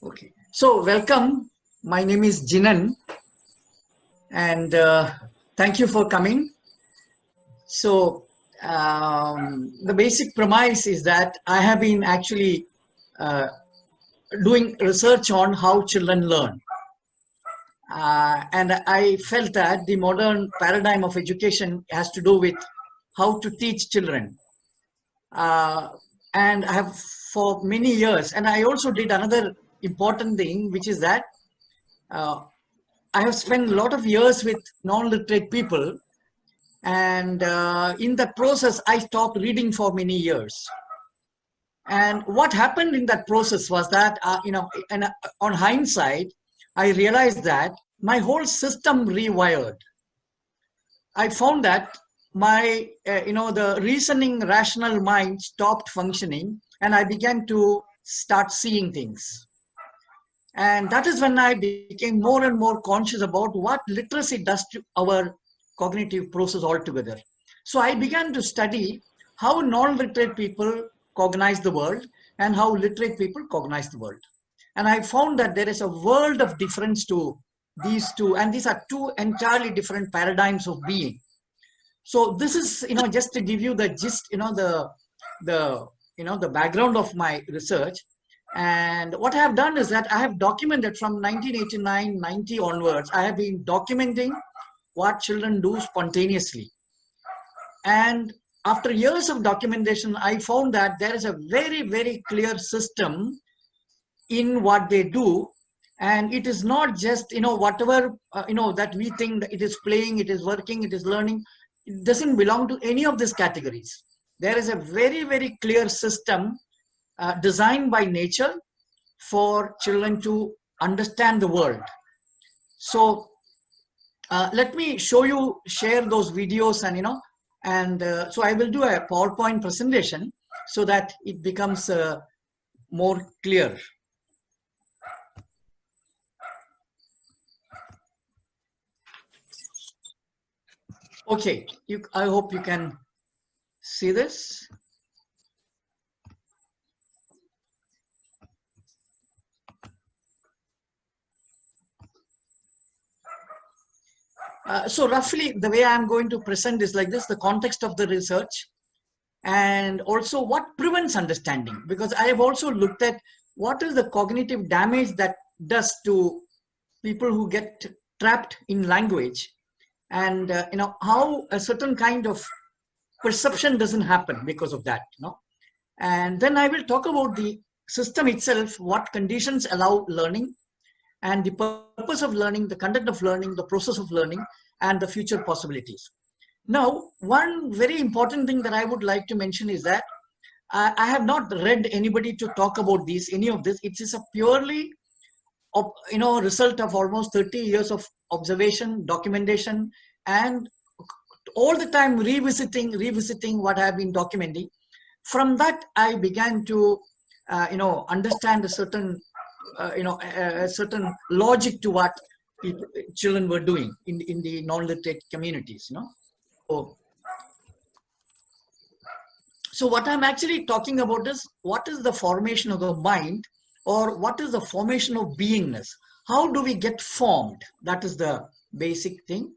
Okay, so welcome. My name is Jinan, and thank you for coming. So, the basic premise is that I have been actually uh, doing research on how children learn. And I felt that the modern paradigm of education has to do with how to teach children. Uh, and I have for many years, and I also did another important thing, which is that uh, I have spent a lot of years with non-literate people, and in that process, I stopped reading for many years. And what happened in that process was that, and on hindsight, I realized that my whole system rewired. I found that the reasoning, rational mind stopped functioning, and I began to start seeing things. And that is when I became more and more conscious about what literacy does to our cognitive process altogether. So I began to study how non-literate people cognize the world and how literate people cognize the world. And I found that there is a world of difference to these two, and these are two entirely different paradigms of being. So this is, just to give you the gist, the background of my research. And what I have done is that I have documented from 1989, 90 onwards, I have been documenting what children do spontaneously. And after years of documentation, I found that there is a very, very clear system in what they do. And it is not just, whatever, that we think that it is playing, it is working, it is learning. It doesn't belong to any of these categories. There is a very, very clear system designed by nature for children to understand the world. So let me share those videos, and so I will do a PowerPoint presentation so that it becomes more clear. Okay, I hope you can see this. So roughly the way I'm going to present is like this: the context of the research, and also what prevents understanding, because I have also looked at what is the cognitive damage that does to people who get trapped in language, and how a certain kind of perception doesn't happen because of that. And then I will talk about the system itself, what conditions allow learning, and the purpose of learning, the conduct of learning, the process of learning, and the future possibilities. Now, one very important thing that I would like to mention is that I have not read anybody to talk about any of this. It is a purely, result of almost 30 years of observation, documentation, and all the time revisiting what I have been documenting. From that, I began to, understand a certain logic to what children were doing in the non-literate communities. So what I'm actually talking about is what is the formation of the mind, or what is the formation of beingness? How do we get formed? That is the basic thing.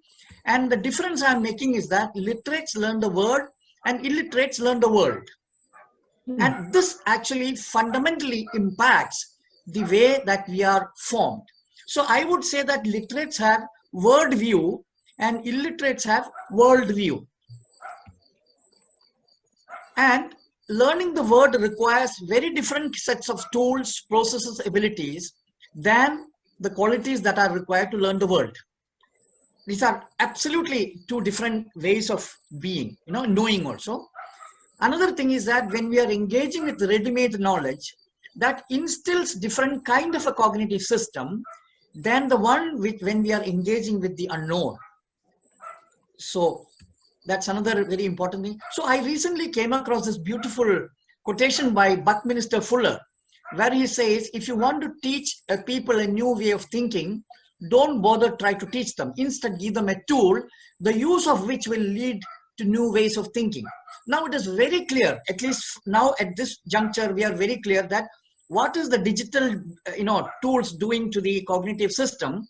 And the difference I'm making is that literates learn the word and illiterates learn the world. And this actually fundamentally impacts the way that we are formed. So I would say that literates have word view and illiterates have world view. And learning the word requires very different sets of tools, processes, abilities than the qualities that are required to learn the world. These are absolutely two different ways of being, knowing also. Another thing is that when we are engaging with ready-made knowledge, that instills different kind of a cognitive system than the one when we are engaging with the unknown. So that's another very important thing. So I recently came across this beautiful quotation by Buckminster Fuller, where he says, if you want to teach people a new way of thinking, don't bother try to teach them. Instead, give them a tool, the use of which will lead to new ways of thinking. Now it is very clear, at least now at this juncture, we are very clear that what is the digital tools doing to the cognitive system,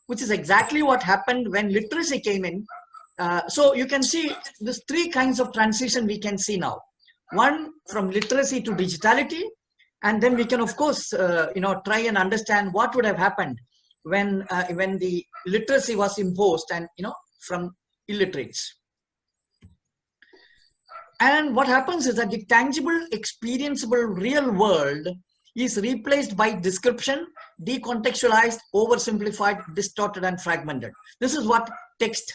which is exactly what happened when literacy came in. So you can see there's three kinds of transition we can see now. One, from literacy to digitality, and then we can of course try and understand what would have happened when the literacy was imposed and from illiterates. And what happens is that the tangible, experienceable real world is replaced by description, decontextualized, oversimplified, distorted, and fragmented. This is what text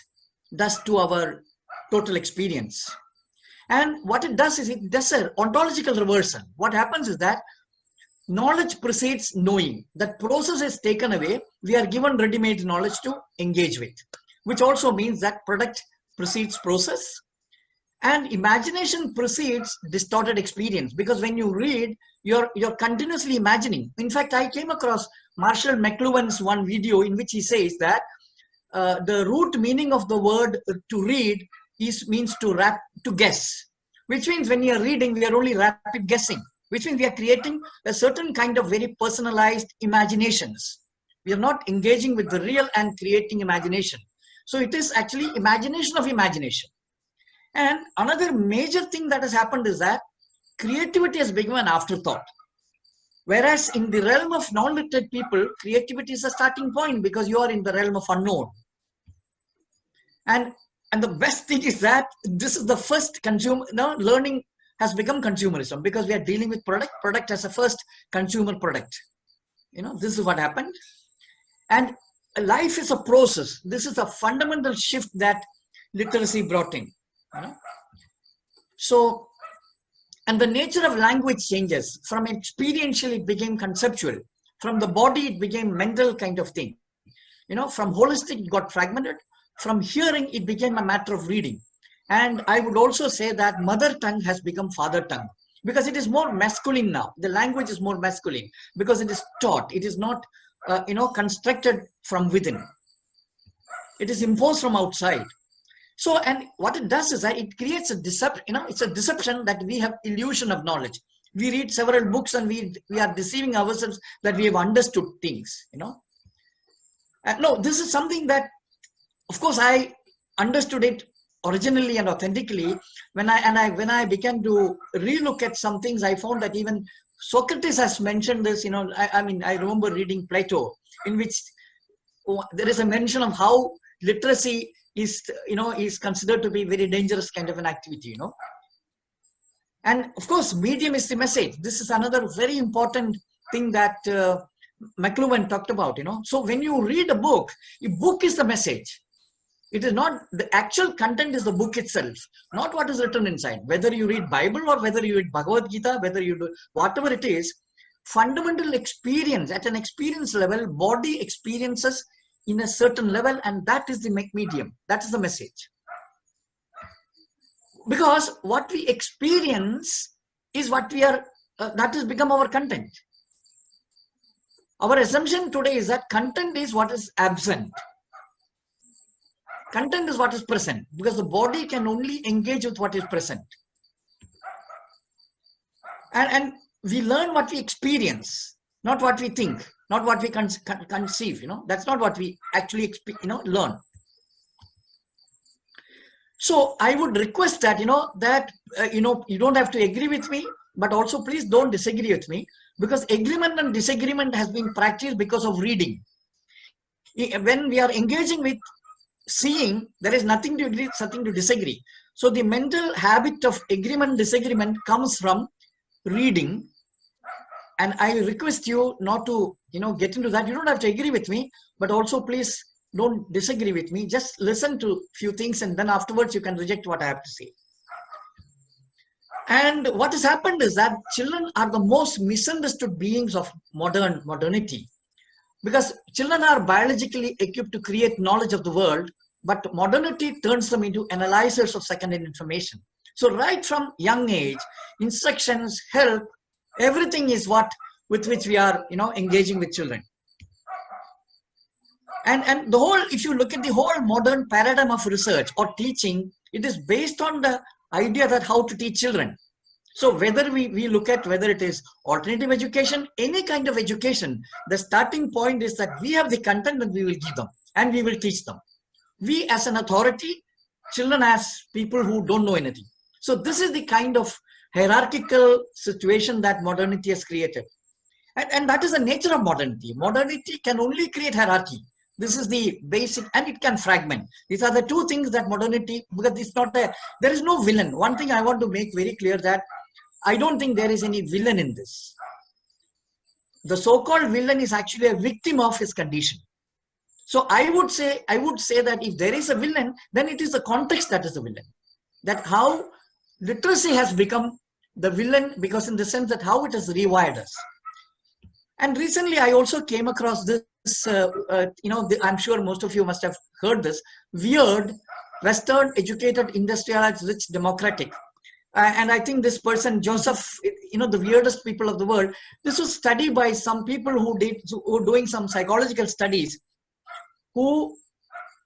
does to our total experience. And what it does is it does an ontological reversal. What happens is that knowledge precedes knowing. That process is taken away. We are given ready-made knowledge to engage with, which also means that product precedes process. And imagination precedes distorted experience, because when you read, you're continuously imagining. In fact, I came across Marshall McLuhan's one video in which he says that the root meaning of the word to read means to guess, which means when you are reading, we are only rapid guessing, which means we are creating a certain kind of very personalized imaginations. We are not engaging with the real and creating imagination. So it is actually imagination of imagination. And another major thing that has happened is that creativity has become an afterthought. Whereas in the realm of non-literate people, creativity is a starting point because you are in the realm of unknown. And the best thing is that this is the first learning has become consumerism, because we are dealing with product as a first consumer product. This is what happened. And life is a process. This is a fundamental shift that literacy brought in. So, and the nature of language changes. From experiential, it became conceptual. From the body, it became mental kind of thing. From holistic, it got fragmented. From hearing, it became a matter of reading. And I would also say that mother tongue has become father tongue, because it is more masculine now. The language is more masculine because it is taught. It is not, constructed from within. It is imposed from outside. So, and what it does is that it creates a deception. It's a deception that we have illusion of knowledge. We read several books and we are deceiving ourselves that we have understood things. No, this is something that, of course, I understood it originally and authentically when I began to relook at some things. I found that even Socrates has mentioned this. I remember reading Plato, in which there is a mention of how literacy is considered to be very dangerous kind of an activity. And of course, medium is the message. This is another very important thing that McLuhan talked about. So when you read a book is the message. It is not the actual content, is the book itself, not what is written inside. Whether you read Bible or whether you read Bhagavad Gita, whether you do whatever it is, fundamental experience at an experience level, body experiences in a certain level, and that is the medium. That is the message. Because what we experience is what we are, that has become our content. Our assumption today is that content is what is absent. Content is what is present, because the body can only engage with what is present. And we learn what we experience, not what we think, not what we conceive. That's not what we actually learn. So I would request that you don't have to agree with me, but also please don't disagree with me, because agreement and disagreement has been practiced because of reading. When we are engaging with seeing, there is nothing to agree, something to disagree. So the mental habit of agreement, disagreement comes from reading. And I request you not to, get into that. You don't have to agree with me, but also please don't disagree with me. Just listen to a few things, and then afterwards you can reject what I have to say. And what has happened is that children are the most misunderstood beings of modernity. Because children are biologically equipped to create knowledge of the world, but modernity turns them into analyzers of second-hand information. So right from young age, instructions, help, everything is with which we are, engaging with children. And the whole, if you look at the whole modern paradigm of research or teaching, it is based on the idea that how to teach children. So whether we look at whether it is alternative education, any kind of education, the starting point is that we have the content and we will give them and we will teach them. We as an authority, children as people who don't know anything. So this is the kind of hierarchical situation that modernity has created. And that is the nature of modernity. Modernity can only create hierarchy. This is the basic, and it can fragment. These are the two things that modernity, because it's not there is no villain. One thing I want to make very clear, that I don't think there is any villain in this. The so-called villain is actually a victim of his condition. So I would say that if there is a villain, then it is the context that is the villain. That how literacy has become the villain, because in the sense that how it has rewired us. And recently I also came across this, I'm sure most of you must have heard this, weird, Western, educated, industrialized, rich, democratic. And I think this person, Joseph, the weirdest people of the world, this was studied by some people who were doing some psychological studies, who,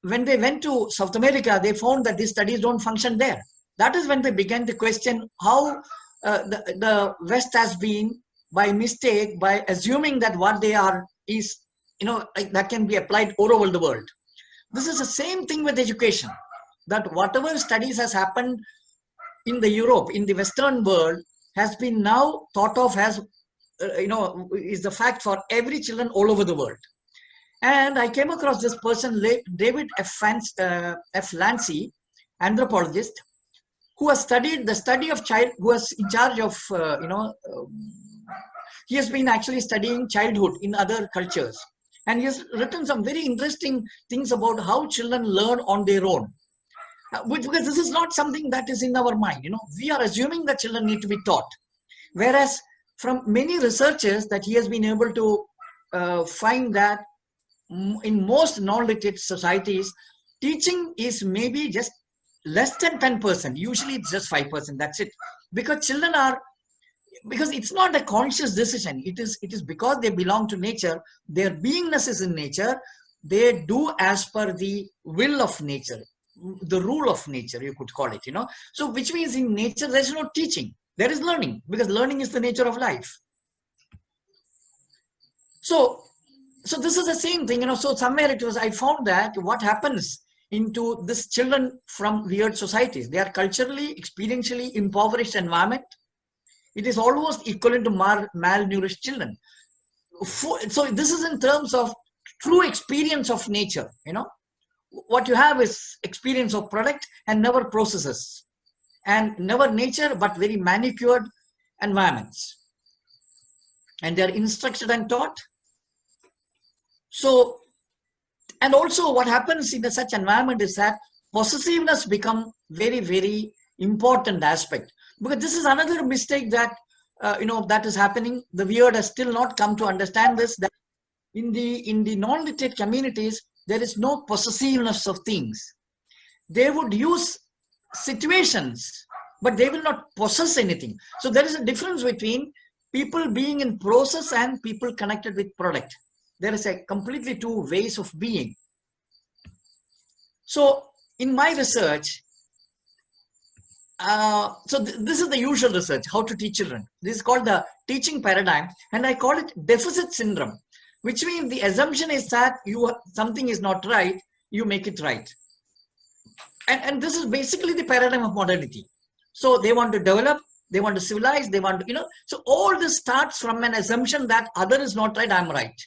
when they went to South America, they found that these studies don't function there. That is when they began to question how the West has been, by mistake, by assuming that what they are is, that can be applied all over the world. This is the same thing with education, that whatever studies has happened in the Europe, in the Western world, has been now thought of as, is the fact for every children all over the world. And I came across this person, David F. Lancy, anthropologist, who has studied the study of child, who was in charge of, he has been actually studying childhood in other cultures. And he has written some very interesting things about how children learn on their own. Because this is not something that is in our mind. We are assuming that children need to be taught. Whereas from many researchers that he has been able to find that in most non-literate societies, teaching is maybe just less than 10%. Usually it's just 5%. That's it. Because children are, because it's not a conscious decision. It is because they belong to nature. Their beingness is in nature. They do as per the will of nature, the rule of nature, you could call it, So which means in nature, there is no teaching. There is learning, because learning is the nature of life. So this is the same thing, So somewhere I found that what happens into this children from weird societies, they are culturally, experientially impoverished environment. It is almost equivalent to malnourished children. So this is in terms of true experience of nature, What you have is experience of product and never processes, and never nature, but very manicured environments. And they are instructed and taught. So, and also what happens in such environment is that possessiveness become very, very important aspect. Because this is another mistake that, that is happening. The weird has still not come to understand this, that in the non-literate communities, there is no possessiveness of things. They would use situations, but they will not possess anything. So there is a difference between people being in process and people connected with product. There is a completely two ways of being. So in my research, this is the usual research, how to teach children. This is called the teaching paradigm, and I call it deficit syndrome, which means the assumption is that something is not right, you make it right. And this is basically the paradigm of modernity. So they want to develop, they want to civilize, they want to, so all this starts from an assumption that other is not right, I'm right.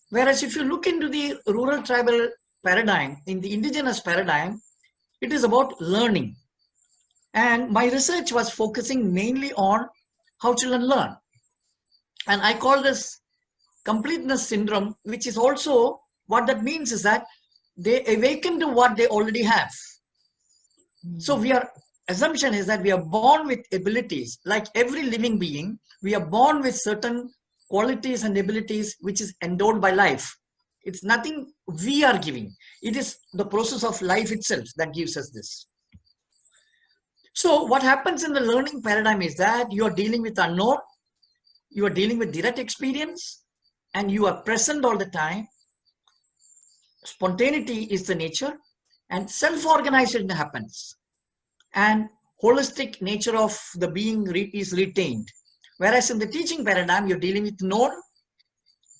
Whereas if you look into the rural tribal paradigm, in the indigenous paradigm, it is about learning. And my research was focusing mainly on how children learn. And I call this completeness syndrome, which is also, what that means is that they awaken to what they already have. So assumption is that we are born with abilities. Like every living being, we are born with certain qualities and abilities which is endowed by life. It's nothing we are giving. It is the process of life itself that gives us this. So what happens in the learning paradigm is that you are dealing with unknown, you are dealing with direct experience, and you are present all the time. Spontaneity is the nature, and self-organization happens. And holistic nature of the being is retained. Whereas in the teaching paradigm, you're dealing with known.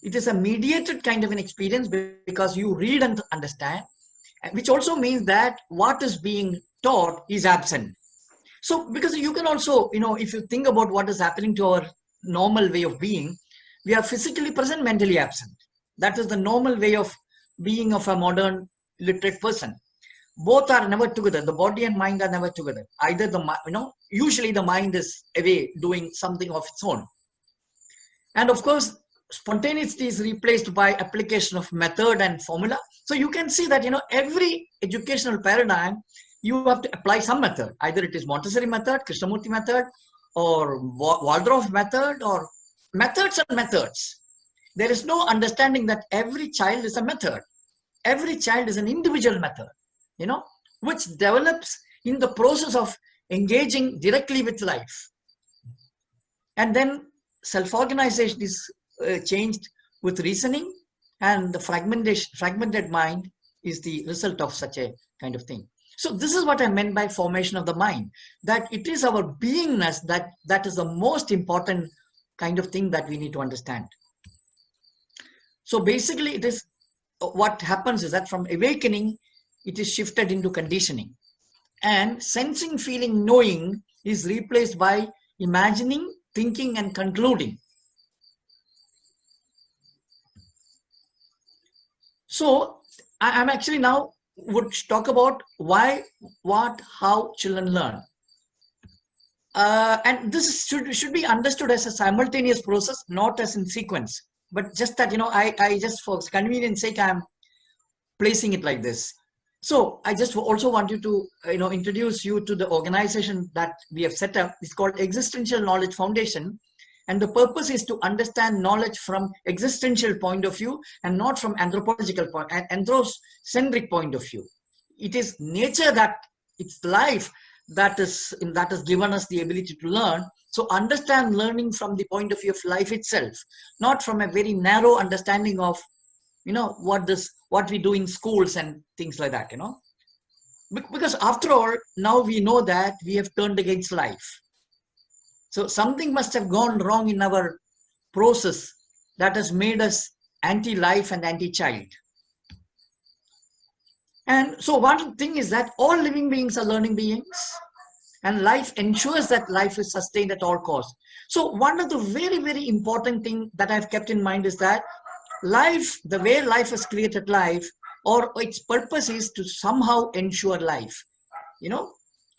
It is a mediated kind of an experience because you read and understand, which also means that what is being taught is absent. So because you can also, if you think about what is happening to our normal way of being, we are physically present, mentally absent. That is the normal way of being of a modern literate person. Both are never together. The body and mind are never together. Either usually the mind is away doing something of its own. And of course, spontaneity is replaced by application of method and formula. So you can see that, every educational paradigm, you have to apply some method. Either it is Montessori method, Krishnamurti method, or Waldorf method, or methods and methods. There is no understanding that every child is a method. Every child is an individual method, which develops in the process of engaging directly with life. And then self-organization is changed with reasoning, and the fragmented mind is the result of such a kind of thing. So this is what I meant by formation of the mind, that it is our beingness that is the most important kind of thing that we need to understand. So basically, it is what happens is that from awakening, it is shifted into conditioning, and sensing, feeling, knowing is replaced by imagining, thinking, and concluding. So I'm actually now would talk about why, what, how children learn. And this should be understood as a simultaneous process, not as in sequence. But just that, I just for convenience sake, I'm placing it like this. So I just also want you to, introduce you to the organization that we have set up. It's called Existential Knowledge Foundation. And the purpose is to understand knowledge from existential point of view and not from anthropological point, anthrocentric point of view. It is nature it's life that has given us the ability to learn. So understand learning from the point of view of life itself, not from a very narrow understanding of, what we do in schools and things like that, Because after all, now we know that we have turned against life. So something must have gone wrong in our process that has made us anti-life and anti-child. And so one thing is that all living beings are learning beings, and life ensures that life is sustained at all costs. So one of the very, very important things that I've kept in mind is that life, the way life has created life, or its purpose is to somehow ensure life,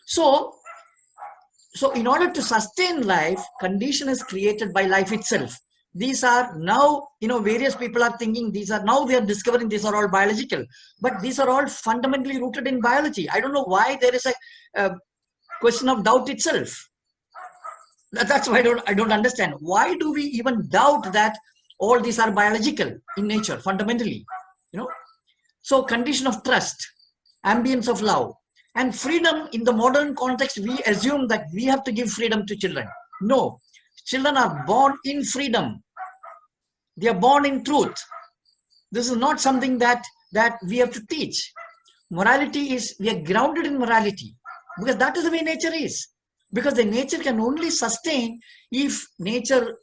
So in order to sustain life, condition is created by life itself. These are now, various people are thinking they are discovering these are all biological, but these are all fundamentally rooted in biology. I don't know why there is a question of doubt itself. That's why I don't understand. Why do we even doubt that all these are biological in nature, fundamentally, So condition of trust, ambience of love, and freedom. In the modern context, we assume that we have to give freedom to children. No, children are born in freedom. They are born in truth. This is not something that we have to teach. Morality is, we are grounded in morality, because that is the way nature is. Because the nature can only sustain if nature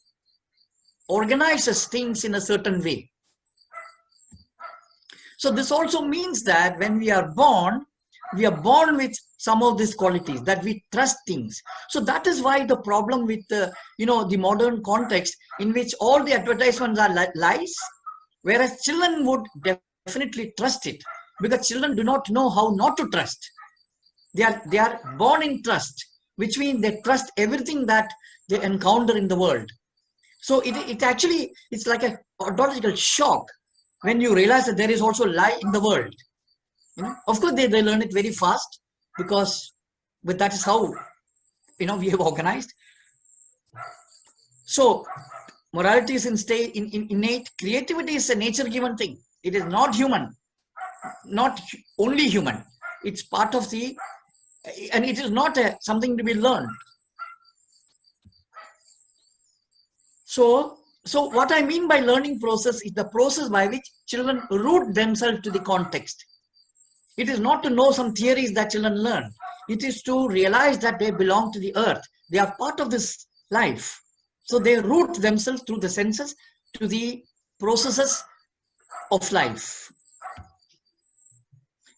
organizes things in a certain way. So this also means that when we are born with some of these qualities, that we trust things. So that is why the problem with the modern context, in which all the advertisements are lies, whereas children would definitely trust it, because children do not know how not to trust. They are born in trust, which means they trust everything that they encounter in the world. So it's like a pathological shock when you realize that there is also lie in the world. Of course, they learn it very fast, but that is how we have organized. So morality is innate. Creativity is a nature-given thing. It is not human, not only human. It's part of and it is not something to be learned. So what I mean by learning process is the process by which children root themselves to the context. It is not to know some theories that children learn. it is to realize that they belong to the earth. They are part of this life. So they root themselves through the senses to the processes of life.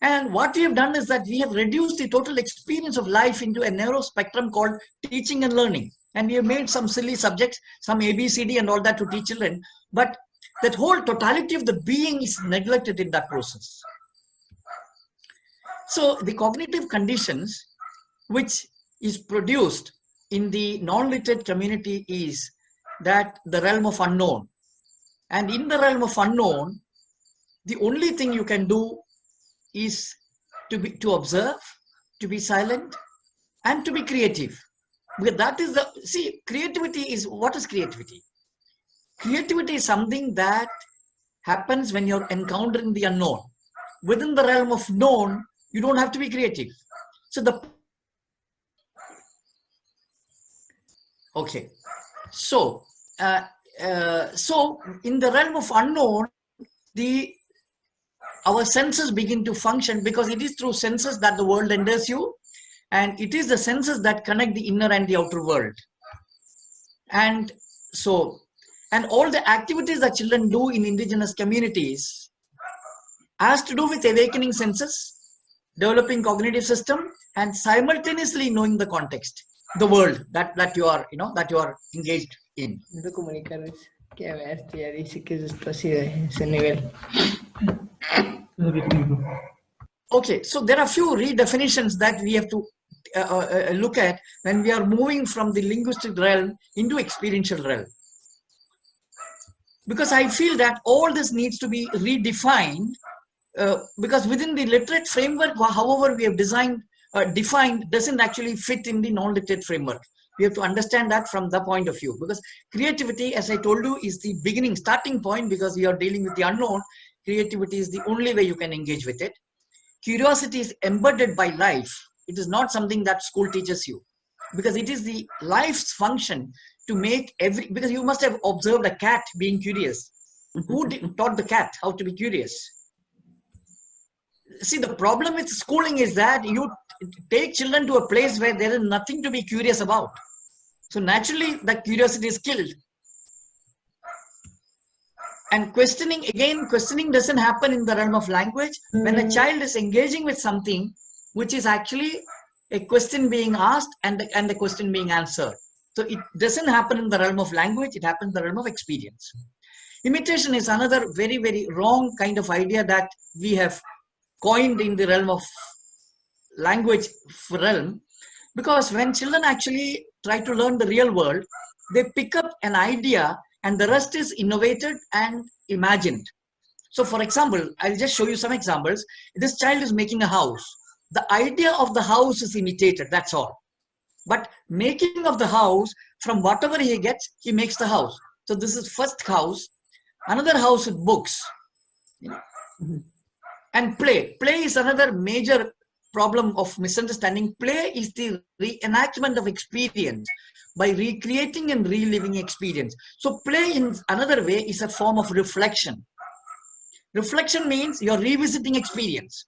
And what we have done is that we have reduced the total experience of life into a narrow spectrum called teaching and learning. And we have made some silly subjects, some ABCD and all that to teach children. But that whole totality of the being is neglected in that process. So the cognitive conditions which is produced in the non-literate community is that the realm of unknown. And in the realm of unknown, the only thing you can do is to observe, to be silent, and to be creative. Because that is the, see, creativity is, what is creativity? Creativity is something that happens when you're encountering the unknown. Within the realm of known, you don't have to be creative. So okay. So, so in the realm of unknown, our senses begin to function, because it is through senses that the world enters you, and it is the senses that connect the inner and the outer world. And so, and all the activities that children do in indigenous communities has to do with awakening senses, developing cognitive system, and simultaneously knowing the context, the world that you are, that you are engaged in. Que a ver, ya dice que esto así de ese nivel. Okay, so there are few redefinitions that we have to look at when we are moving from the linguistic realm into experiential realm. Because I feel that all this needs to be redefined, because within the literate framework, however we have defined doesn't actually fit in the non-literate framework. We have to understand that from the point of view, because creativity, as I told you, is the beginning, starting point, because you are dealing with the unknown. Creativity is the only way you can engage with it. Curiosity is embedded by life. It is not something that school teaches you, because it is the life's function to make because you must have observed a cat being curious. Who taught the cat how to be curious? See, the problem with schooling is that you take children to a place where there is nothing to be curious about. So naturally, that curiosity is killed. And questioning doesn't happen in the realm of language. When a child is engaging with something which is actually a question being asked and the question being answered. So it doesn't happen in the realm of language, it happens in the realm of experience. Imitation is another very, very wrong kind of idea that we have coined in the realm of language realm, because when children actually try to learn the real world, they pick up an idea and the rest is innovated and imagined. So for example, I'll just show you some examples. This child is making a house. The idea of the house is imitated, that's all. But making of the house, from whatever he gets, he makes the house. So this is first house, another house with books. And play. Play is another major problem of misunderstanding. Play is the reenactment of experience by recreating and reliving experience. So play in another way is a form of reflection. Reflection means you're revisiting experience.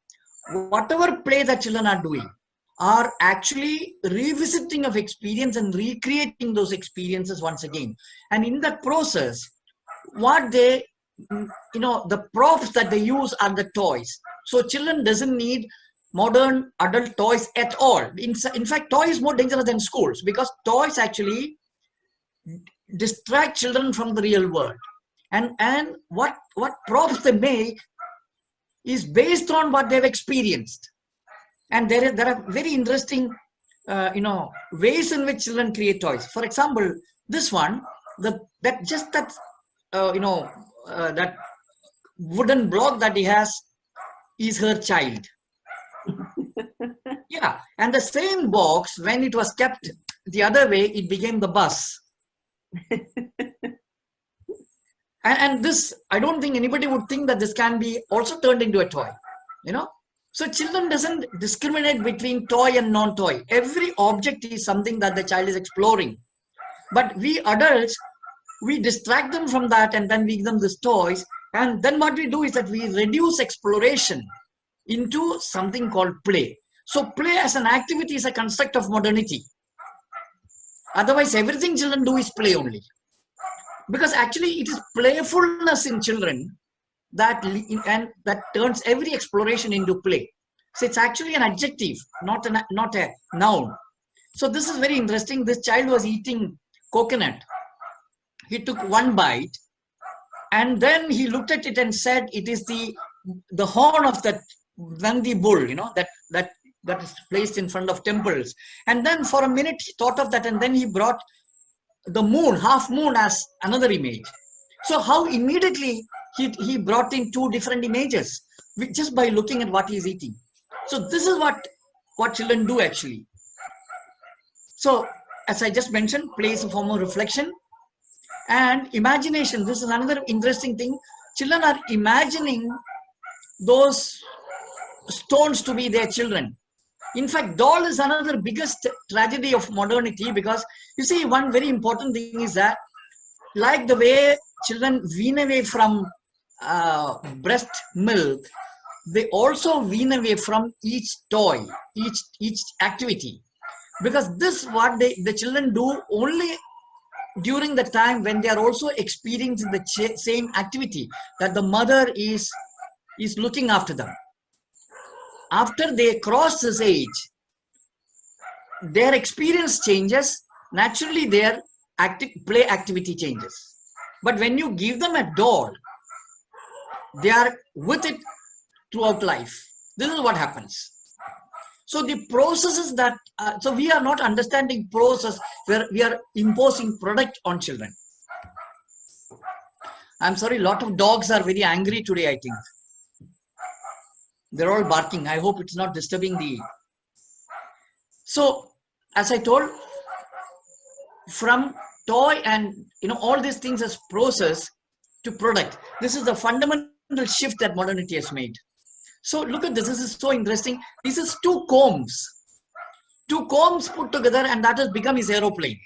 Whatever play that children are doing are actually revisiting of experience and recreating those experiences once again. And in that process, what they, the props that they use are the toys. So children doesn't need modern adult toys at all. In fact, toy is more dangerous than schools, because toys actually distract children from the real world. And what props they make is based on what they've experienced. And there are very interesting, ways in which children create toys. For example, this one, that wooden block that he has is her child. Yeah, and the same box, when it was kept the other way, it became the bus. and this, I don't think anybody would think that this can be also turned into a toy, So children doesn't discriminate between toy and non-toy. Every object is something that the child is exploring. But we adults, we distract them from that and then we give them these toys. And then what we do is that we reduce exploration into something called play. So play as an activity is a construct of modernity. Otherwise, everything children do is play only. Because actually it is playfulness in children that turns every exploration into play. So it's actually an adjective, not a noun. So this is very interesting. This child was eating coconut. He took one bite and then he looked at it and said, it is the horn of that Nandi bull, that is placed in front of temples. And then for a minute he thought of that, and then he brought the moon, half moon, as another image. So how immediately he brought in two different images just by looking at what he is eating. So this is what children do actually. So as I just mentioned, play is a form of reflection. And imagination, this is another interesting thing. Children are imagining those stones to be their children. In fact, doll is another biggest tragedy of modernity, because you see, one very important thing is that, like the way children wean away from breast milk, they also wean away from each toy, each activity, because this what the children do only during the time when they are also experiencing the same activity that the mother is looking after them. After they cross this age, their experience changes, naturally their play activity changes. But when you give them a doll, they are with it throughout life. This is what happens. So the processes that, so we are not understanding process where we are imposing product on children. I'm sorry, a lot of dogs are very angry today, I think. They're all barking. I hope it's not disturbing the... So, as I told, from toy and all these things as process to product, this is the fundamental shift that modernity has made. So look at this. This is so interesting. This is two combs put together, and that has become his aeroplane.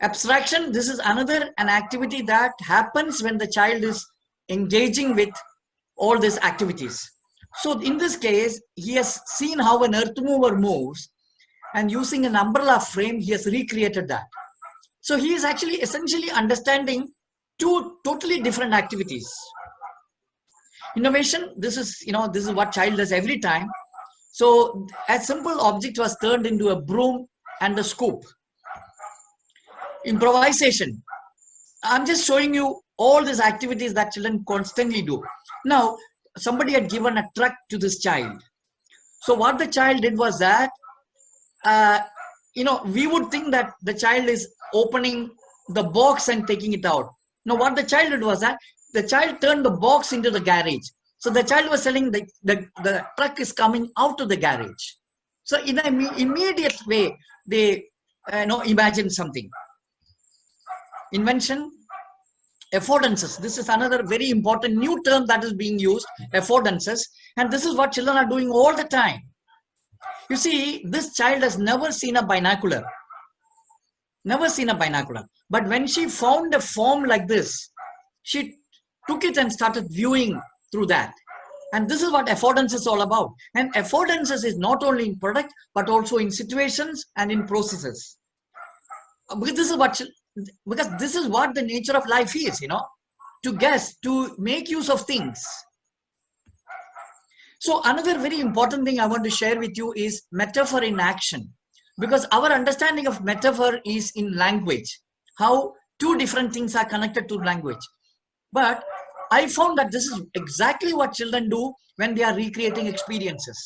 Abstraction, this is an activity that happens when the child is engaging with all these activities. So in this case, he has seen how an earth mover moves, and using an umbrella frame, he has recreated that. So he is actually essentially understanding two totally different activities. Innovation, this is what child does every time. So a simple object was turned into a broom and a scoop. Improvisation, I'm just showing you all these activities that children constantly do. Now, somebody had given a truck to this child. So what the child did was that, we would think that the child is opening the box and taking it out. Now, what the child did was that the child turned the box into the garage. So the child was telling the truck is coming out of the garage. So in an immediate way, they imagine something. Invention, affordances. This is another very important new term that is being used, affordances. And this is what children are doing all the time. You see, this child has never seen a binocular. Never seen a binocular. But when she found a form like this, she took it and started viewing through that. And this is what affordance is all about. And affordances is not only in product, but also in situations and in processes. Because this is what the nature of life is, to guess, to make use of things. So another very important thing I want to share with you is metaphor in action. Because our understanding of metaphor is in language, how two different things are connected to language. But I found that this is exactly what children do when they are recreating experiences.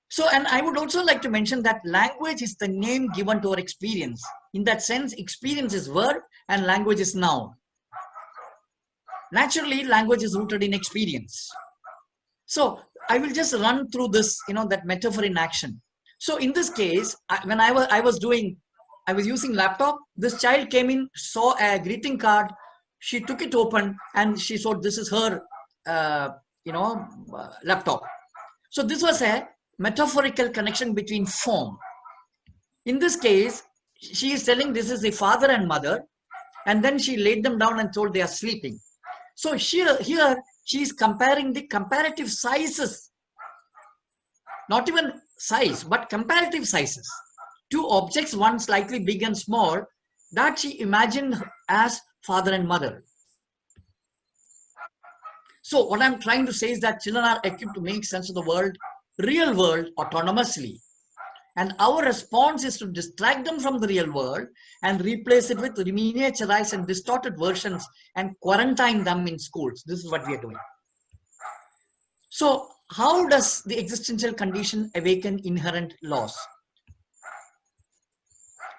So, and I would also like to mention that language is the name given to our experience. In that sense, experience is verb and language is noun. Naturally, language is rooted in experience. So I will just run through this, that metaphor in action. So in this case, when I was using laptop, this child came in, saw a greeting card. She took it open and she saw this is her, laptop. So this was a metaphorical connection between form. In this case, she is telling this is the father and mother, and then she laid them down and told they are sleeping. So here she is comparing the comparative sizes, not even size, but comparative sizes. Two objects, one slightly big and small, that she imagined as father and mother. So what I'm trying to say is that children are equipped to make sense of the world, real world, autonomously. And our response is to distract them from the real world and replace it with miniaturized and distorted versions and quarantine them in schools. This is what we are doing. So how does the existential condition awaken inherent laws?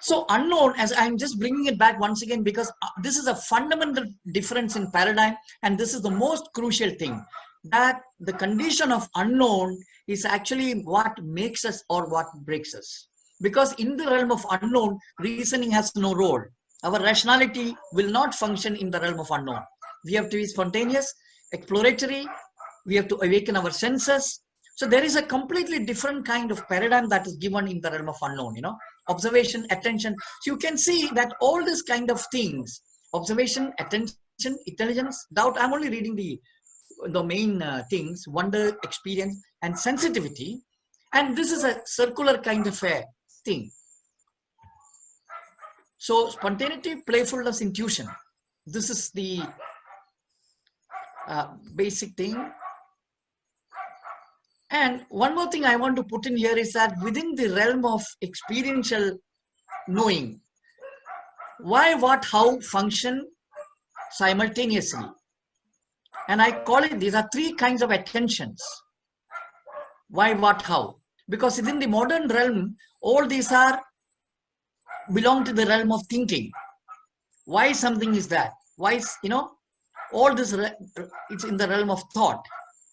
So unknown, as I'm just bringing it back once again, because this is a fundamental difference in paradigm, and this is the most crucial thing, that the condition of unknown is actually what makes us or what breaks us. Because in the realm of unknown, reasoning has no role. Our rationality will not function in the realm of unknown. We have to be spontaneous, exploratory, we have to awaken our senses. So there is a completely different kind of paradigm that is given in the realm of unknown, you know, observation, attention. So you can see that all these kind of things, observation, attention, intelligence, doubt, I'm only reading the main things, wonder, experience, and sensitivity. And this is a circular kind of a thing. So spontaneity, playfulness, intuition. This is the basic thing. And one more thing I want to put in here is that within the realm of experiential knowing, why, what, how function simultaneously. And I call it, these are three kinds of attentions. Why, what, how. Because within the modern realm, all these belong to the realm of thinking. Why something is that? Why is, you know, all this, it's in the realm of thought,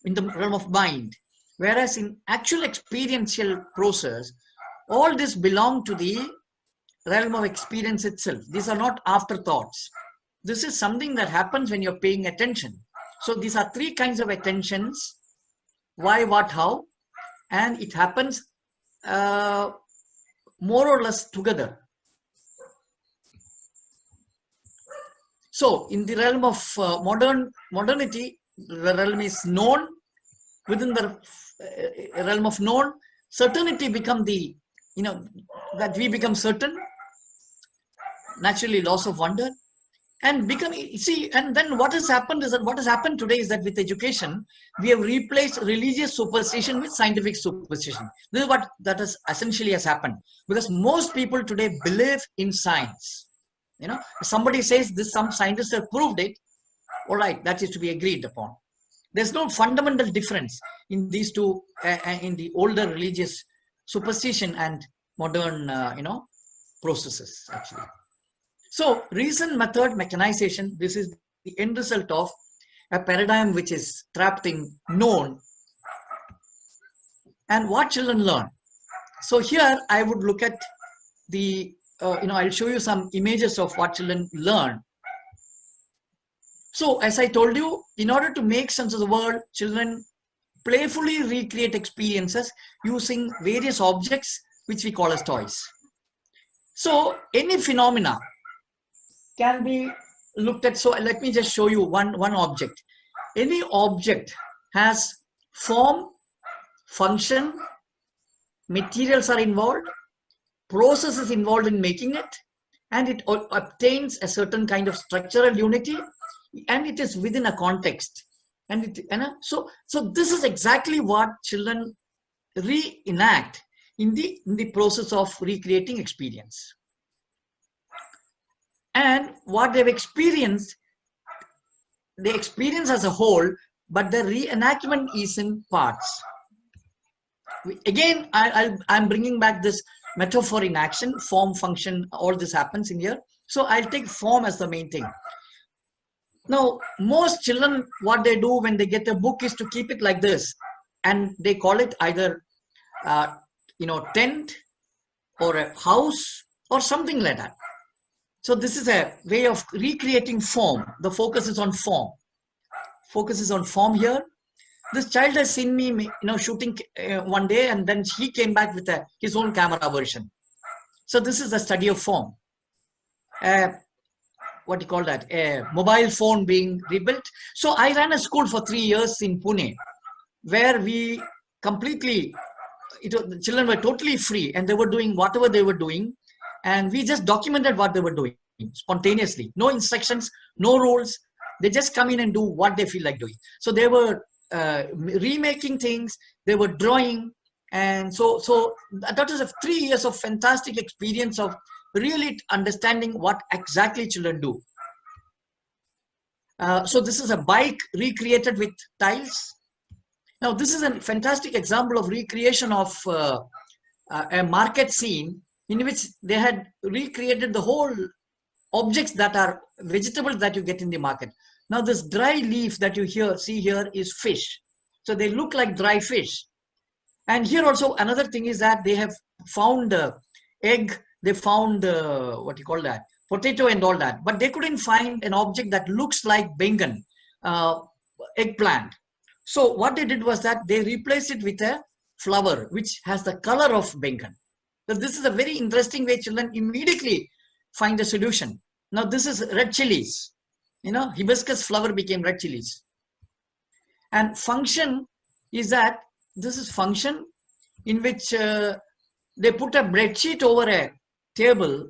in the realm of mind. Whereas in actual experiential process, all this belong to the realm of experience itself. These are not afterthoughts. This is something that happens when you're paying attention. So these are three kinds of attentions: why, what, how, and it happens more or less together. So in the realm of modernity, the realm is known. Within the realm of known, certainty become the, you know, that we become certain, naturally loss of wonder, and become, see, and then what has happened is that what has happened today is that with education, we have replaced religious superstition with scientific superstition. This is what that has essentially has happened, because most people today believe in science. You know, if somebody says this, some scientists have proved it, all right, that is to be agreed upon. There's no fundamental difference in these two, in the older religious superstition and modern, you know, processes actually. So reason, method, mechanization, this is the end result of a paradigm which is trapped in known. And what children learn. So here I would look at the, you know, I'll show you some images of what children learn. So as I told you, in order to make sense of the world, children playfully recreate experiences using various objects which we call as toys. So any phenomena can be looked at. So let me just show you one object. Any object has form, function, materials are involved, processes involved in making it, and it obtains a certain kind of structural unity, and it is within a context. And so this is exactly what children reenact in the process of recreating experience. And what they've experienced, they experience as a whole, but the reenactment is in parts. Again, I'm bringing back this metaphor in action, form, function, all this happens in here. So I'll take form as the main thing. Now, most children, what they do when they get a book is to keep it like this, and they call it either, you know, tent or a house or something like that. So this is a way of recreating form. The focus is on form. Focus is on form here. This child has seen me, you know, shooting one day, and then he came back with his own camera version. So this is the study of form. what you call that, a mobile phone being rebuilt. So I ran a school for 3 years in Pune, where we completely, the children were totally free and they were doing whatever they were doing. And we just documented what they were doing spontaneously. No instructions, no rules. They just come in and do what they feel like doing. So they were remaking things, they were drawing. And so that was a 3 years of fantastic experience of really understanding what exactly children do. So this is a bike recreated with tiles. Now this is a fantastic example of recreation of a market scene in which they had recreated the whole objects that are vegetables that you get in the market. Now this dry leaf that you see here is fish. So they look like dry fish. And here also another thing is that they have found egg, they found what you call that, potato and all that, but they couldn't find an object that looks like bengan, eggplant. So what they did was that they replaced it with a flower which has the color of bengan. So this is a very interesting way children immediately find a solution. Now this is red chilies. You know, hibiscus flower became red chilies. And function is that this is function in which they put a breadsheet over a table.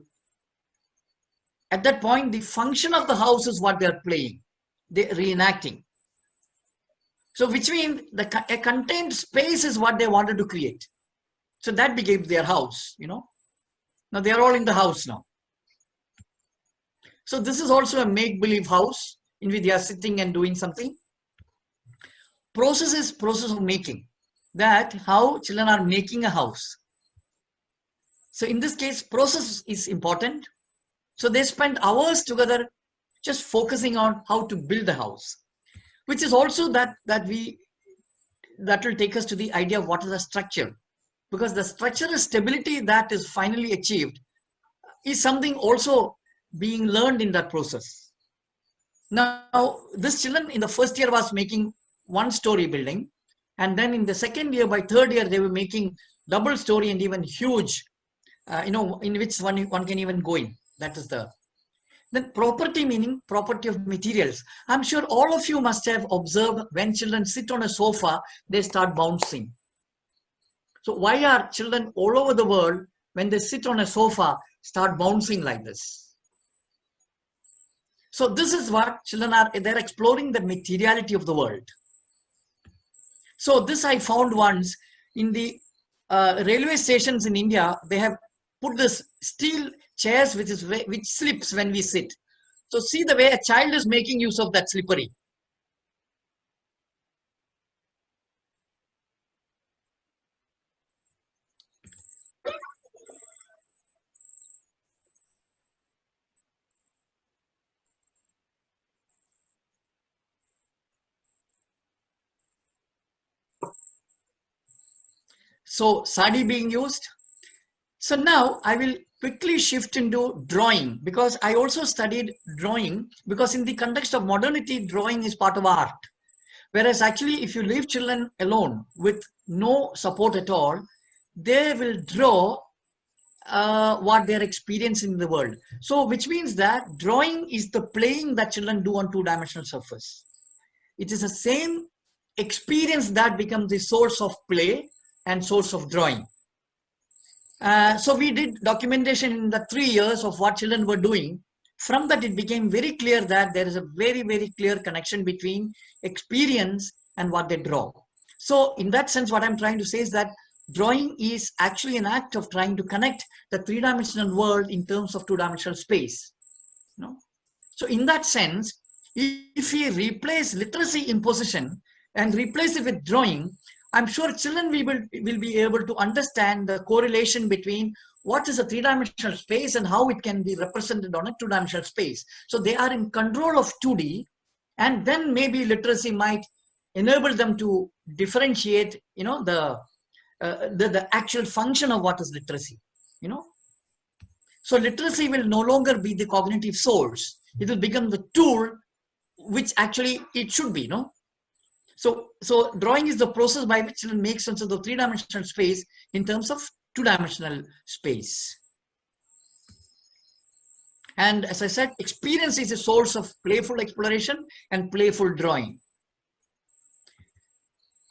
At that point, the function of the house is what they're playing, they're reenacting. So which means a contained space is what they wanted to create. So that became their house, you know. Now they are all in the house now. So this is also a make-believe house in which they are sitting and doing something. Process is process of making. That how children are making a house. So in this case, process is important. So they spend hours together just focusing on how to build the house, which is also that will take us to the idea of what is the structure, because the structural stability that is finally achieved is something also being learned in that process. Now this children in the first year was making one-story building, and then in the second year, by third year, they were making double story and even huge, in which one can even go in. That is then property, meaning property of materials. I'm sure all of you must have observed when children sit on a sofa, they start bouncing. So why are children all over the world, when they sit on a sofa, start bouncing like this? So this is what children are, they're exploring the materiality of the world. So this I found once in the railway stations in India, they have put this steel chairs which slips when we sit. So see the way a child is making use of that slippery. So sadi being used. So now I will quickly shift into drawing, because I also studied drawing, because in the context of modernity, drawing is part of art. Whereas actually, if you leave children alone with no support at all, they will draw what they're experiencing in the world. So which means that drawing is the playing that children do on two-dimensional surface. It is the same experience that becomes the source of play and source of drawing. So we did documentation in the 3 years of what children were doing. From that, it became very clear that there is a very, very clear connection between experience and what they draw. So in that sense, what I'm trying to say is that drawing is actually an act of trying to connect the three-dimensional world in terms of two-dimensional space. So in that sense, if we replace literacy imposition and replace it with drawing, I'm sure children will be able to understand the correlation between what is a three-dimensional space and how it can be represented on a two-dimensional space. So they are in control of 2D, and then maybe literacy might enable them to differentiate, the actual function of what is literacy, So literacy will no longer be the cognitive source. It will become the tool which actually it should be, So drawing is the process by which children make sense of the three-dimensional space in terms of two-dimensional space. And as I said, experience is a source of playful exploration and playful drawing.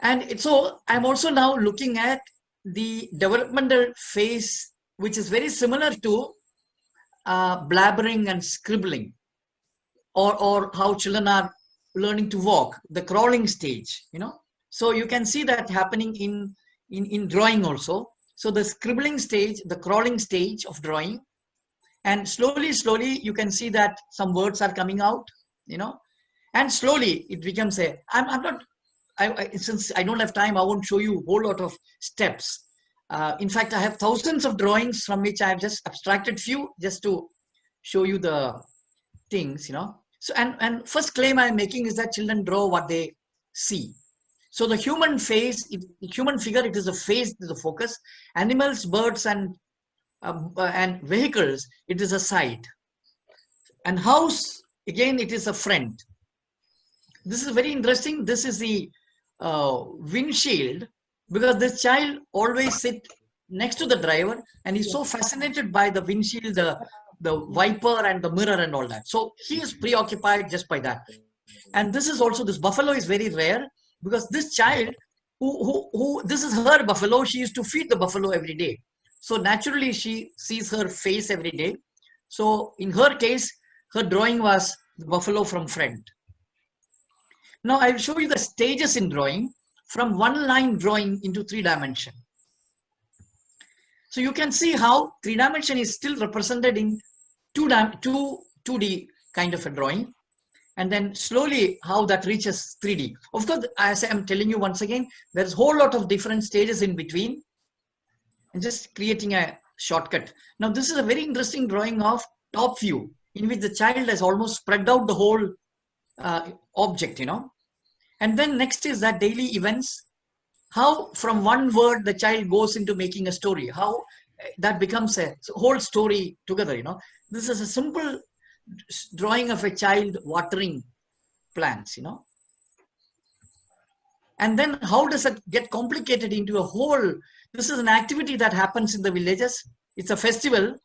And so I'm also now looking at the developmental phase, which is very similar to blabbering and scribbling, or how children are learning to walk, the crawling stage, So you can see that happening in drawing also. So the scribbling stage, the crawling stage of drawing, and slowly you can see that some words are coming out, and slowly it becomes since I don't have time, I won't show you a whole lot of steps. In fact, I have thousands of drawings from which I have just abstracted few just to show you the things, So, and first claim I'm making is that children draw what they see. So the human face, human figure, it is a face, it is a focus. Animals, birds, and vehicles, it is a sight. And house, again, it is a friend. This is very interesting. This is the windshield, because this child always sit next to the driver and he's so fascinated by the windshield, the wiper and the mirror and all that. So he is preoccupied just by that. And this is also, this buffalo is very rare, because this child, who this is her buffalo, she used to feed the buffalo every day. So naturally she sees her face every day. So in her case, her drawing was the buffalo from friend. Now I will show you the stages in drawing, from one line drawing into 3-dimension. So you can see how 3-dimension is still represented in 2D kind of a drawing, and then slowly how that reaches 3D. Of course, as I am telling you once again, there's a whole lot of different stages in between, and just creating a shortcut. Now this is a very interesting drawing of top view, in which the child has almost spread out the whole object, And then next is that daily events, how from one word the child goes into making a story, how that becomes a whole story together, This is a simple drawing of a child watering plants, And then how does it get complicated into a whole? This is an activity that happens in the villages. It's a festival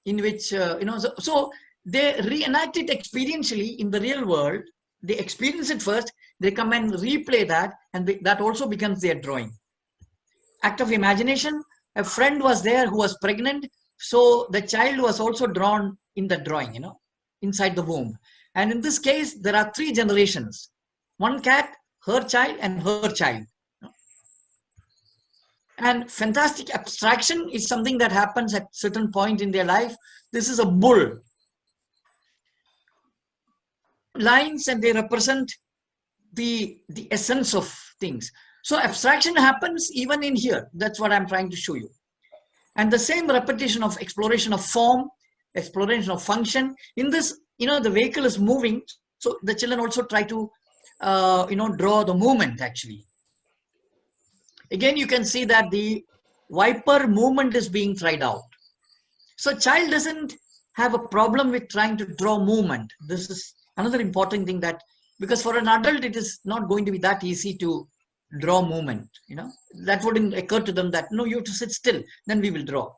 in which, so they reenact it experientially in the real world. They experience it first, they come and replay that, and that also becomes their drawing. Act of imagination, a friend was there who was pregnant, so the child was also drawn in the drawing, inside the womb. And in this case, there are 3 generations. One cat, her child, and her child. And fantastic abstraction is something that happens at certain point in their life. This is a bull. Lines, and they represent the essence of things. So abstraction happens even in here. That's what I'm trying to show you. And the same repetition of exploration of form, exploration of function. In this, the vehicle is moving. So the children also try to, draw the movement actually. Again, you can see that the wiper movement is being tried out. So child doesn't have a problem with trying to draw movement. This is another important thing, that because for an adult it is not going to be that easy to draw movement, that wouldn't occur to them, that no, you have to sit still, then we will draw.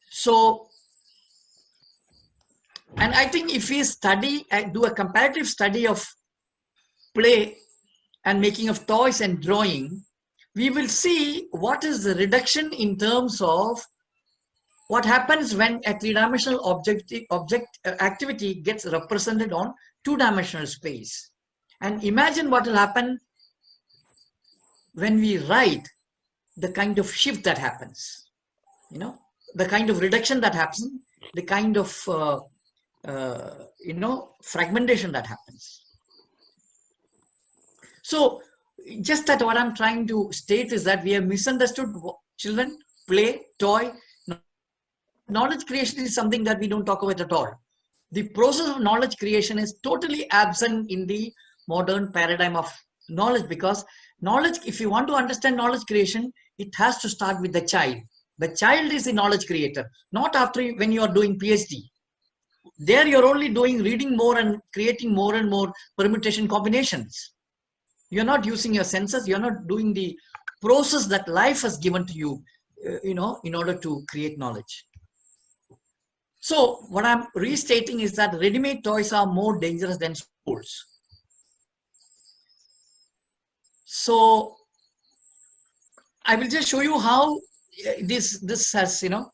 So, and I think if we do a comparative study of play and making of toys and drawing, we will see what is the reduction in terms of what happens when a 3-dimensional object activity gets represented on 2-dimensional space. And imagine what will happen when we write, the kind of shift that happens, the kind of reduction that happens, the kind of, fragmentation that happens. So just that what I'm trying to state is that we have misunderstood children, play, toy. Knowledge creation is something that we don't talk about at all. The process of knowledge creation is totally absent in the modern paradigm of knowledge, because knowledge, if you want to understand knowledge creation, it has to start with the child. The child is the knowledge creator, not after when you are doing PhD. There you're only doing reading more and creating more and more permutation combinations. You're not using your senses, you're not doing the process that life has given to you, in order to create knowledge. So what I'm restating is that ready-made toys are more dangerous than schools. So I will just show you how this has, so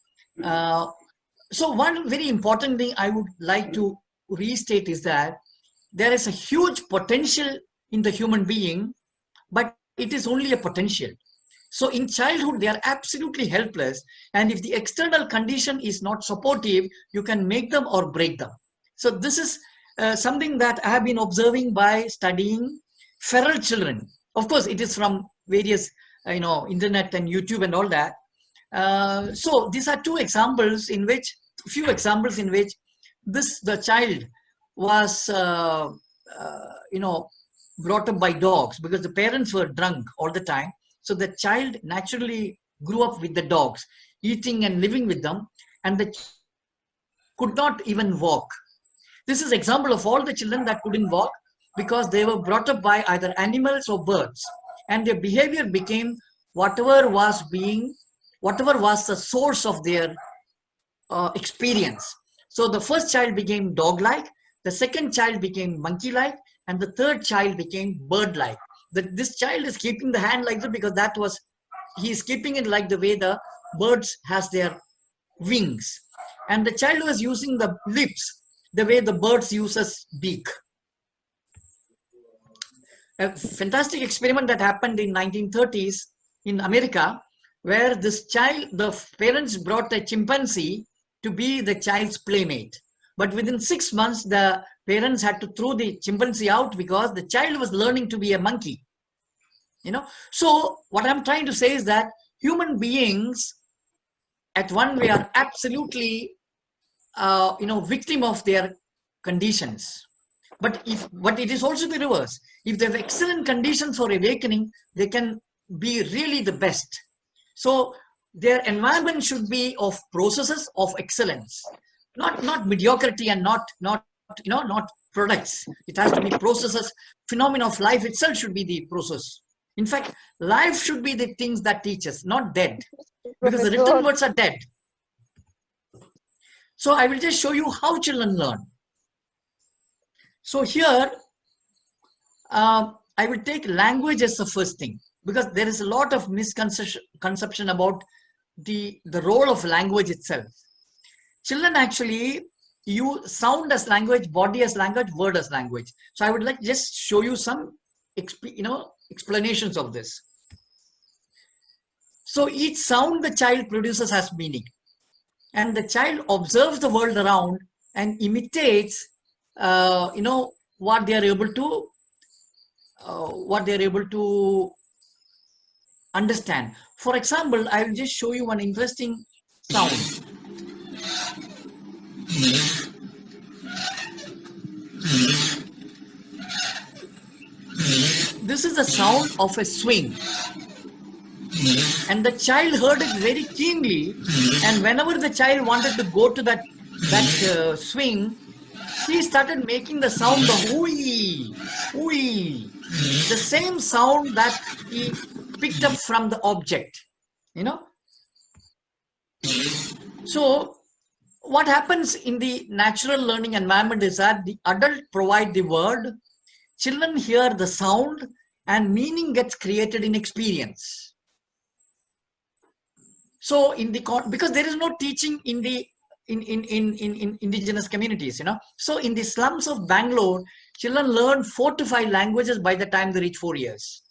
one very important thing I would like to restate is that there is a huge potential in the human being, but it is only a potential. So in childhood, they are absolutely helpless. And if the external condition is not supportive, you can make them or break them. So this is something that I have been observing by studying feral children. Of course, it is from various, internet and YouTube and all that. So these are few examples in which the child was, brought up by dogs because the parents were drunk all the time. So the child naturally grew up with the dogs, eating and living with them, and the could not even walk. This is example of all the children that couldn't walk because they were brought up by either animals or birds, and their behavior became whatever was the source of their experience. So the first child became dog-like, the second child became monkey-like, and the third child became bird-like. This child is keeping the hand like that because he is keeping it like the way the birds has their wings, and the child was using the lips the way the birds uses beak. A fantastic experiment that happened in 1930s in America, where the parents brought a chimpanzee to be the child's playmate. But within 6 months, the parents had to throw the chimpanzee out because the child was learning to be a monkey. So what I'm trying to say is that human beings at one way are absolutely, victim of their conditions. But it is also the reverse. If they have excellent conditions for awakening, they can be really the best. So their environment should be of processes of excellence, not mediocrity and not products. It has to be processes. Phenomena of life itself should be the process. In fact, life should be the things that teach us, not dead, because the written words are dead. So I will just show you how children learn. So here, I will take language as the first thing, because there is a lot of misconception about the role of language itself. Children actually use sound as language, body as language, word as language. So I would like just show you some explanations of this. So each sound the child produces has meaning, and the child observes the world around and imitates what they are able to understand. For example, I will just show you one interesting sound. This is the sound of a swing, and the child heard it very keenly, and whenever the child wanted to go to that swing, he started making the sound of ooey, ooey, the same sound that he picked up from the object, So what happens in the natural learning environment is that the adult provide the word, children hear the sound, and meaning gets created in experience. So because there is no teaching in indigenous communities, So in the slums of Bangalore, children learn 4 to 5 languages by the time they reach 4 years.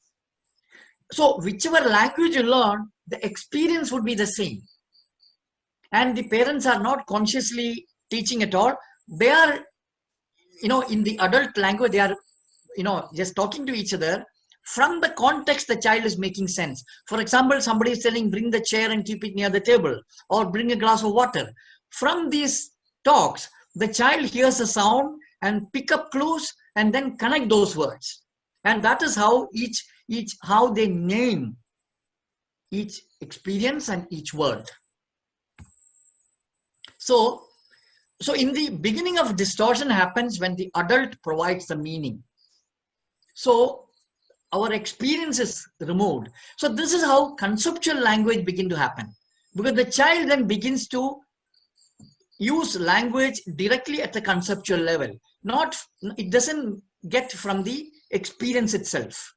So whichever language you learn, the experience would be the same. And the parents are not consciously teaching at all. They are, in the adult language, they are, just talking to each other. From the context, the child is making sense. For example, somebody is telling, bring the chair and keep it near the table, or bring a glass of water. From these talks, the child hears a sound and pick up clues and then connect those words. And that is how how they name each experience and each word. So in the beginning of distortion happens when the adult provides the meaning. So our experience is removed. So this is how conceptual language begin to happen, because the child then begins to, use language directly at the conceptual level. It doesn't get from the experience itself.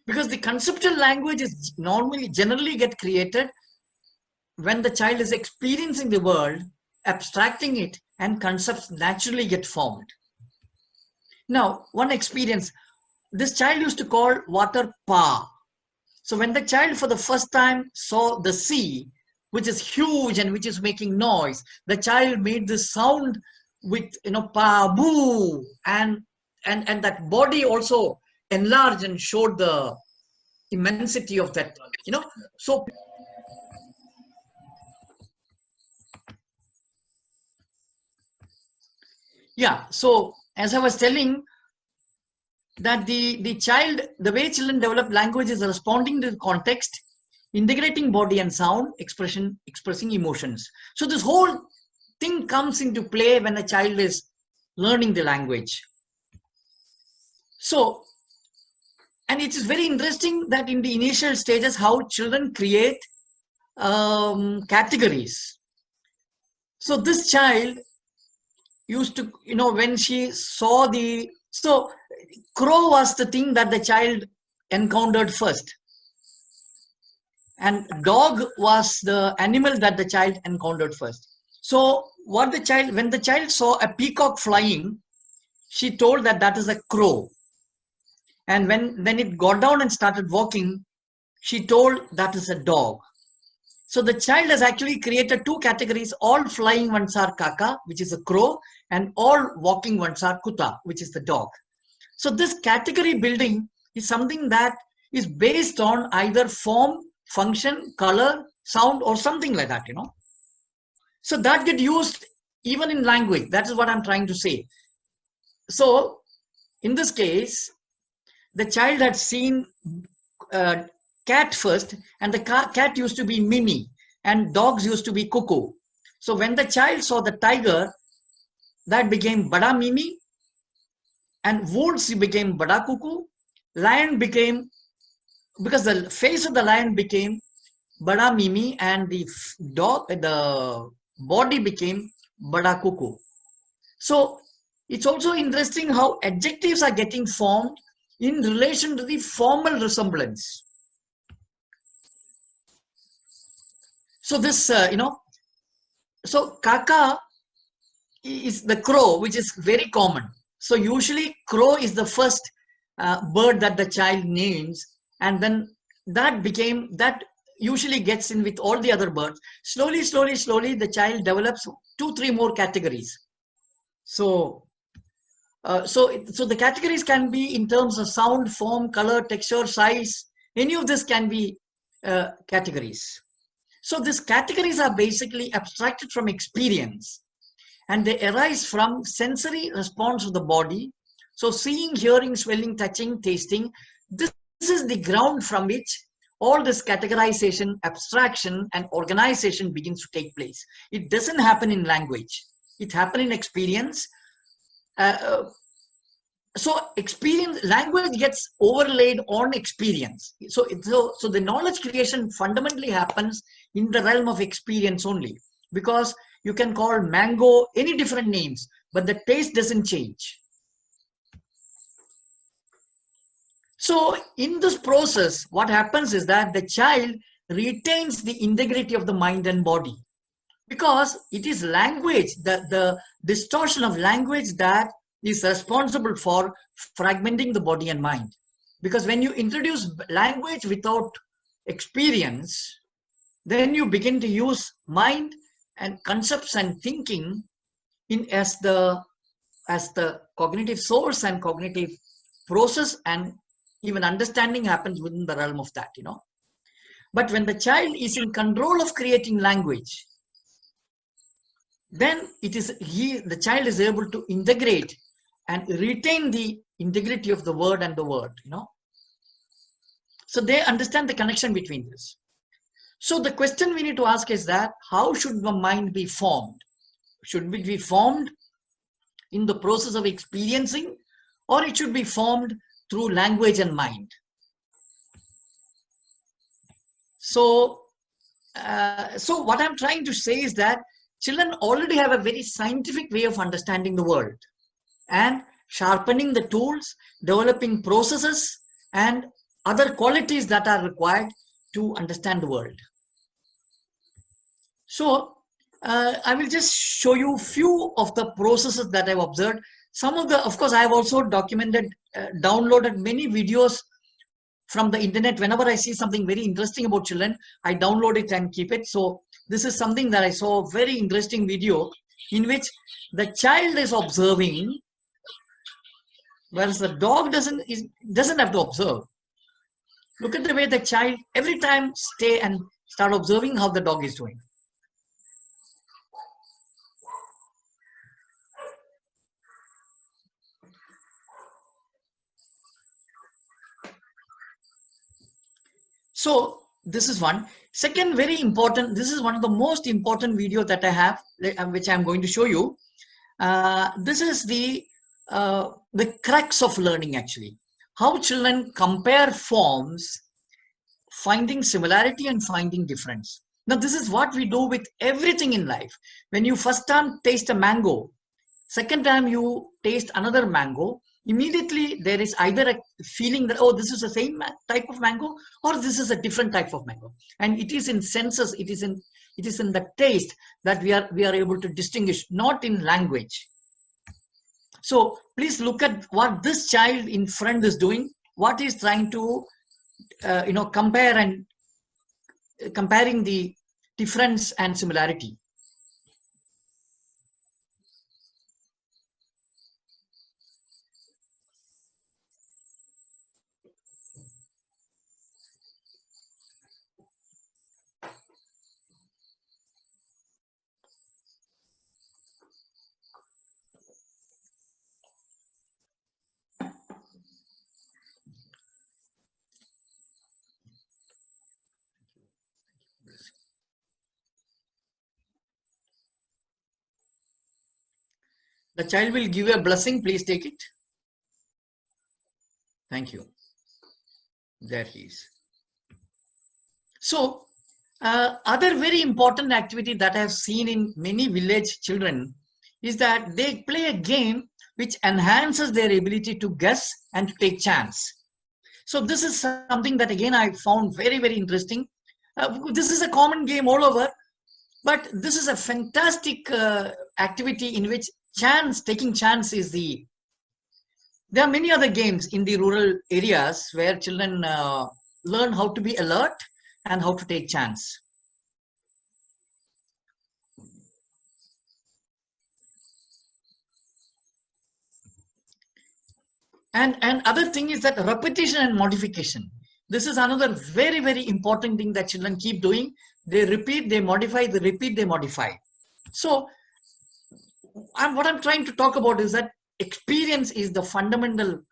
Because the conceptual language is generally get created when the child is experiencing the world, abstracting it, and concepts naturally get formed. Now, one experience, this child used to call water pa. So when the child for the first time saw the sea, which is huge and which is making noise, the child made this sound with, pa, boo, and that body also enlarged and showed the immensity of that, so yeah. So as I was telling, that the child, the way children develop language is responding to the context, integrating body and sound, expressing emotions. So this whole thing comes into play when a child is learning the language. So, and it is very interesting that in the initial stages, how children create categories. So this child used to, when she saw so crow was the thing that the child encountered first. And dog was the animal that the child encountered first. So when the child saw a peacock flying, she told that is a crow. And when it got down and started walking, she told that is a dog. So the child has actually created two categories. All flying ones are kaka, which is a crow, and all walking ones are kuta, which is the dog. So this category building is something that is based on either form, function, color, sound, or something like that, So that get used even in language. That is what I'm trying to say. So in this case, the child had seen cat first, and the cat used to be Mimi, and dogs used to be Cuckoo. So when the child saw the tiger, that became Bada Mimi, and wolves became Bada Cuckoo. Lion became, because the face of the lion became Bada Mimi, and the body became Bada Cuckoo. So it's also interesting how adjectives are getting formed in relation to the formal resemblance. So this, so kaka is the crow, which is very common. So usually crow is the first bird that the child names, and then that usually gets in with all the other birds. Slowly, the child develops 2-3 more categories. So the categories can be in terms of sound, form, color, texture, size. Any of this can be categories. So these categories are basically abstracted from experience, and they arise from sensory response of the body. So seeing, hearing, smelling, touching, tasting, this is the ground from which all this categorization, abstraction, and organization begins to take place. It doesn't happen in language. It happens in experience. So language gets overlaid on experience. So the knowledge creation fundamentally happens in the realm of experience only, because you can call mango any different names, but the taste doesn't change. So in this process, what happens is that the child retains the integrity of the mind and body, because it is language, the distortion of language, that is responsible for fragmenting the body and mind. Because when you introduce language without experience, then you begin to use mind and concepts and thinking as the cognitive source and cognitive process, and even understanding happens within the realm of that, But when the child is in control of creating language, then the child is able to integrate and retain the integrity of the word and the word, So they understand the connection between this. So the question we need to ask is that, how should the mind be formed? Should it be formed in the process of experiencing, or it should be formed through language and mind? So So what I'm trying to say is that children already have a very scientific way of understanding the world and sharpening the tools, developing processes and other qualities that are required to understand the world. So I will just show you few of the processes that I've observed. Some of the, of course, I have also documented, downloaded many videos from the internet. Whenever I see something very interesting about children, I download it and keep it. So this is something that I saw, a very interesting video in which the child is observing, whereas the dog doesn't have to observe. Look at the way the child every time stay and start observing how the dog is doing. So this is one. Second, very important, this is one of the most important video that I have, which I'm going to show you. This is the crux of learning actually. How children compare forms, finding similarity and finding difference. Now this is what we do with everything in life. When you first time taste a mango, second time you taste another mango, immediately there is either a feeling that, oh, this is the same type of mango or this is a different type of mango. And it is in senses, it is in the taste that we are able to distinguish, not in language. So please look at what this child in front is doing, what is trying to compare and comparing the difference and similarity. The child will give you a blessing. Please take it. Thank you. There he is. So, other very important activity that I have seen in many village children is that they play a game which enhances their ability to guess and to take chance. So this is something that again I found very, very interesting. This is a common game all over, but this is a fantastic activity in which taking chance is the. There are many other games in the rural areas where children learn how to be alert and how to take chance. And other thing is that repetition and modification. This is another very, very important thing that children keep doing. They repeat, they modify, they repeat, they modify. So what I'm trying to talk about is that experience is the fundamental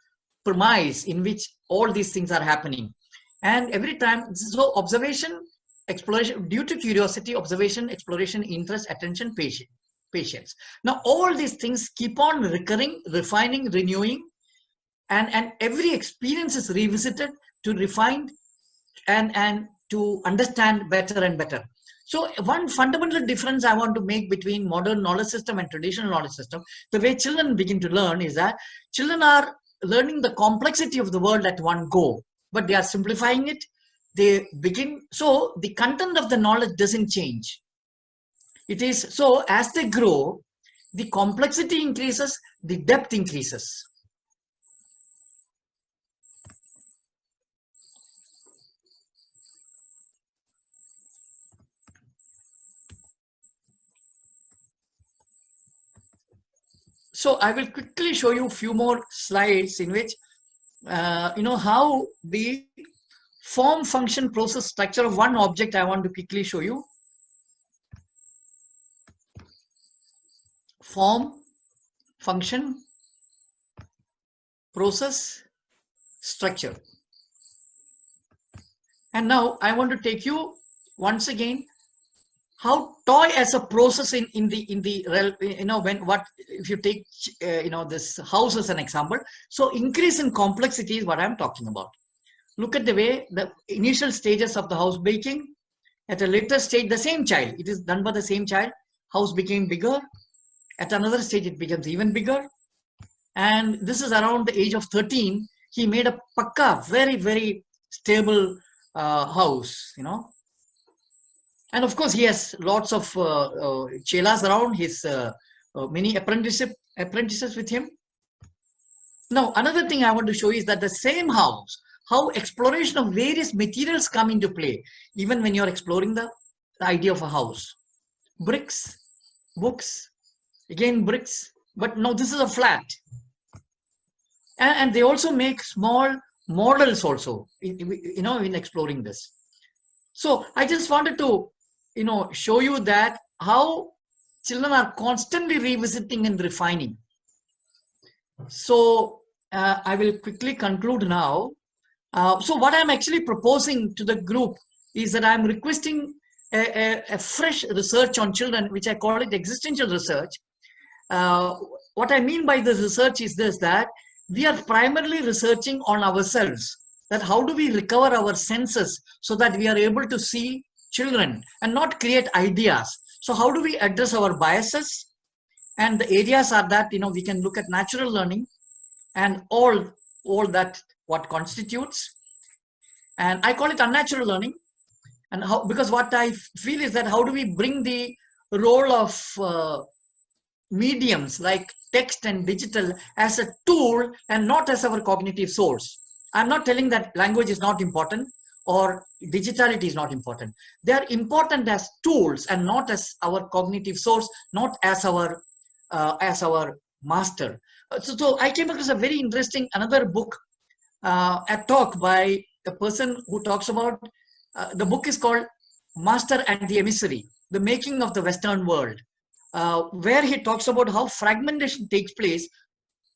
premise in which all these things are happening. And every time, so observation, exploration, due to curiosity, observation, exploration, interest, attention, patience. Now, all these things keep on recurring, refining, renewing, and every experience is revisited to refine and to understand better and better. So one fundamental difference I want to make between modern knowledge system and traditional knowledge system, the way children begin to learn is that children are learning the complexity of the world at one go, but they are simplifying it. They begin, so the content of the knowledge doesn't change. It is, so as they grow, the complexity increases, the depth increases. So I will quickly show you a few more slides in which, how the form, function, process, structure of one object I want to quickly show you. Form, function, process, structure. And now I want to take you once again how toy as a process in the if you take this house as an example. So increase in complexity is what I'm talking about. Look at the way the initial stages of the house baking, At a later stage, the same child, it is done by the same child, house became bigger. At another stage, it becomes even bigger. And this is around the age of 13. He made a pakka, very, very stable house, you know. And of course, he has lots of chelas around, his many apprentices with him. Now, another thing I want to show is that the same house, how exploration of various materials come into play, even when you're exploring the idea of a house. Bricks, books, again bricks, but now this is a flat. And they also make small models also, you know, in exploring this. So I just wanted to, you know, show you that how children are constantly revisiting and refining. So I will quickly conclude now. So what I'm actually proposing to the group is that I'm requesting a fresh research on children, which I call it existential research. What I mean by this research is this, that we are primarily researching on ourselves, that how do we recover our senses so that we are able to see children and not create ideas. So how do we address our biases? And the areas are that, you know, we can look at natural learning and all that what constitutes. And I call it unnatural learning. And how, because what I feel is that how do we bring the role of mediums like text and digital as a tool and not as our cognitive source. I'm not telling that language is not important or digitality is not important. They are important as tools and not as our cognitive source, not as our master. So I came across a very interesting another book, a talk by a person who talks about, the book is called Master and the Emissary, the Making of the Western World. Where he talks about how fragmentation takes place,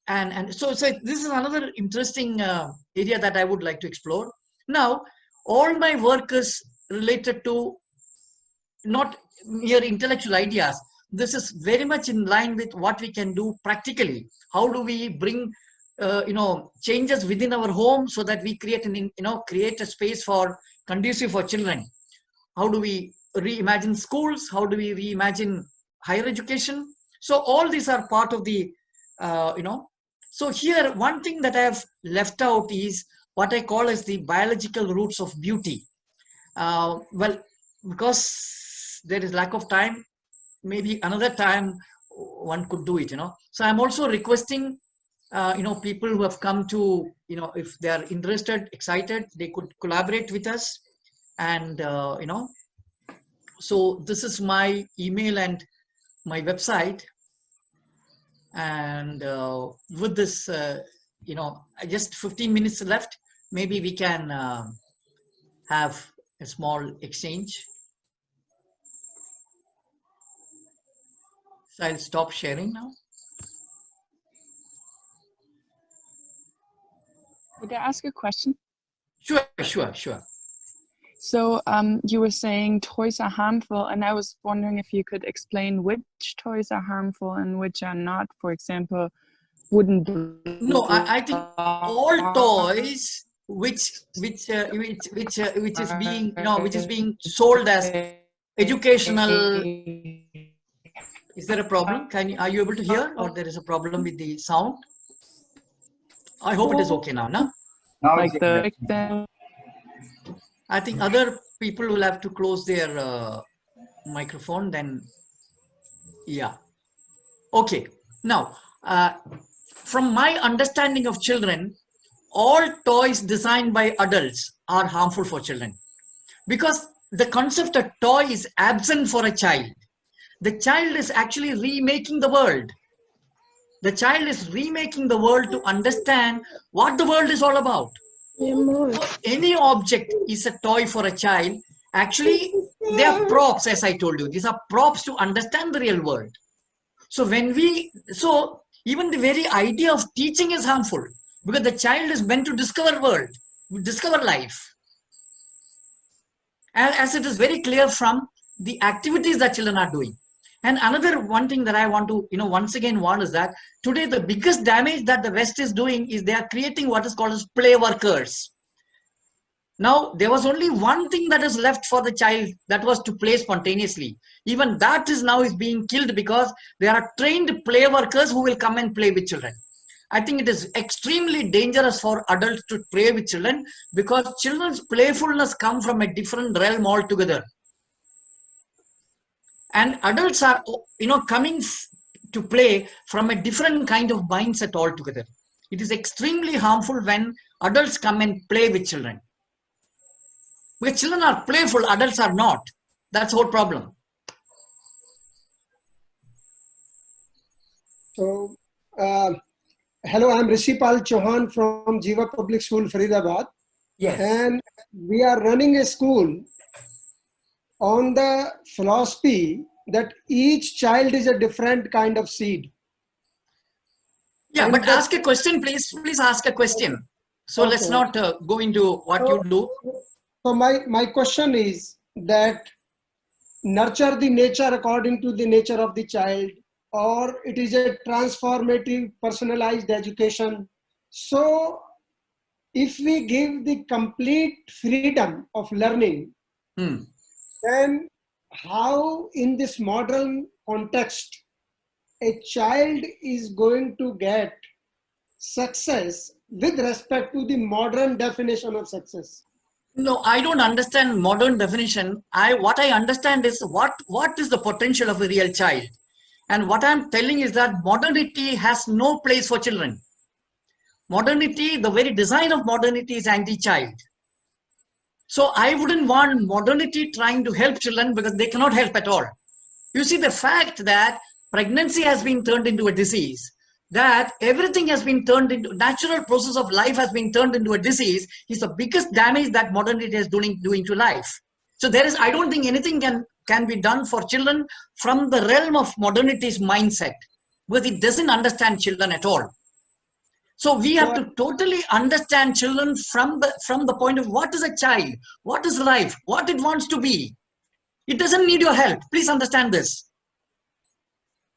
and so this is another interesting area that I would like to explore. Now, all my work is related to not mere intellectual ideas. This is very much in line with what we can do practically. How do we bring changes within our home so that we create create a space for conducive for children? How do we reimagine schools? How do we reimagine higher education? So all these are part of the so here one thing that I have left out is what I call as the biological roots of beauty. Well, because there is lack of time, maybe another time one could do it, So I'm also requesting people who have come to, if they are interested, excited, they could collaborate with us. And so this is my email and my website. And with this, just 15 minutes left, maybe we can have a small exchange. So I'll stop sharing now. Could I ask a question? Sure. So you were saying toys are harmful, and I was wondering if you could explain which toys are harmful and which are not. For example, wooden. No, I think all toys which is being which is being sold as educational. Is there a problem? Are you able to hear, or there is a problem with the sound? I hope it is okay now. No? Now Like I think other people will have to close their microphone. Then, yeah. Okay. Now, from my understanding of children, all toys designed by adults are harmful for children, because the concept of toy is absent for a child. The child is actually remaking the world. The child is remaking the world to understand what the world is all about. So any object is a toy for a child. Actually, they are props, as I told you. These are props to understand the real world. So even the very idea of teaching is harmful, because the child is meant to discover world, discover life. And as it is very clear from the activities that children are doing. And another one thing that I want to, once again warn is that today the biggest damage that the West is doing is they are creating what is called as play workers. Now, there was only one thing that is left for the child, that was to play spontaneously. Even that is now is being killed because there are trained play workers who will come and play with children. I think it is extremely dangerous for adults to play with children because children's playfulness come from a different realm altogether. And adults are, coming to play from a different kind of mindset altogether. It is extremely harmful when adults come and play with children. Because children are playful, adults are not. That's the whole problem. So, hello, I'm Rishipal Chauhan from Jiva Public School, Faridabad. Yes. And we are running a school on the philosophy that each child is a different kind of seed. Yeah, And but ask a question, please. Please ask a question. So Okay. let's not go into what you do. So my question is that nurture the nature according to the nature of the child, or it is a transformative personalized education. So if we give the complete freedom of learning, then how in this modern context a child is going to get success with respect to the modern definition of success? No, I don't understand modern definition. What I understand is what is the potential of a real child. And what I'm telling is that modernity has no place for children. Modernity, the very design of modernity is anti-child. So I wouldn't want modernity trying to help children because they cannot help at all. You see, the fact that pregnancy has been turned into a disease, that everything has been turned into, natural process of life has been turned into a disease, is the biggest damage that modernity is doing to life. So there is, I don't think anything can be done for children from the realm of modernity's mindset, because it doesn't understand children at all. So we have to totally understand children from the point of what is a child, what is life, what it wants to be. It doesn't need your help. Please understand this.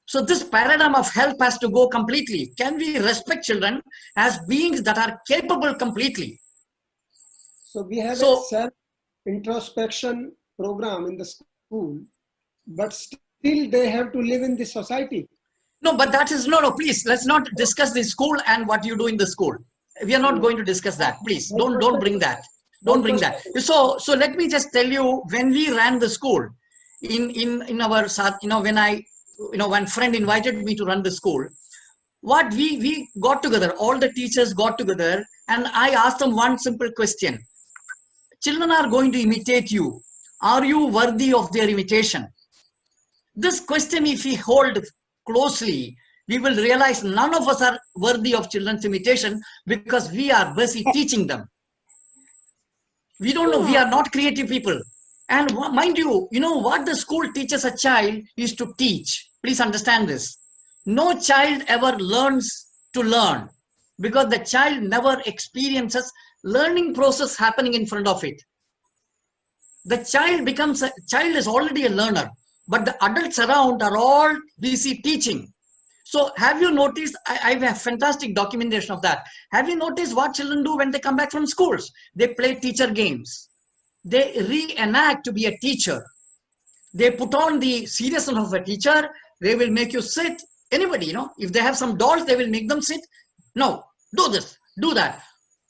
So this paradigm of help has to go completely. Can we respect children as beings that are capable completely? So we have a self-introspection program in the school, but still they have to live in the society. No, but that is, no, please, let's not discuss the school and what you do in the school. We are not going to discuss that. Please, don't bring that. Don't bring that. So let me just tell you, when we ran the school, in our, when friend invited me to run the school, what we got together, all the teachers got together, and I asked them one simple question. Children are going to imitate you. Are you worthy of their imitation? This question, if we hold closely, we will realize none of us are worthy of children's imitation because we are busy teaching them. We don't know, we are not creative people. And mind you, what the school teaches a child is to teach. Please understand this. No child ever learns to learn because the child never experiences learning process happening in front of it. The child is already a learner, but the adults around are all busy teaching. So have you noticed, I have a fantastic documentation of that. Have you noticed what children do when they come back from schools? They play teacher games. They reenact to be a teacher. They put on the seriousness of a teacher. They will make you sit. Anybody, if they have some dolls, they will make them sit. No, do this, do that.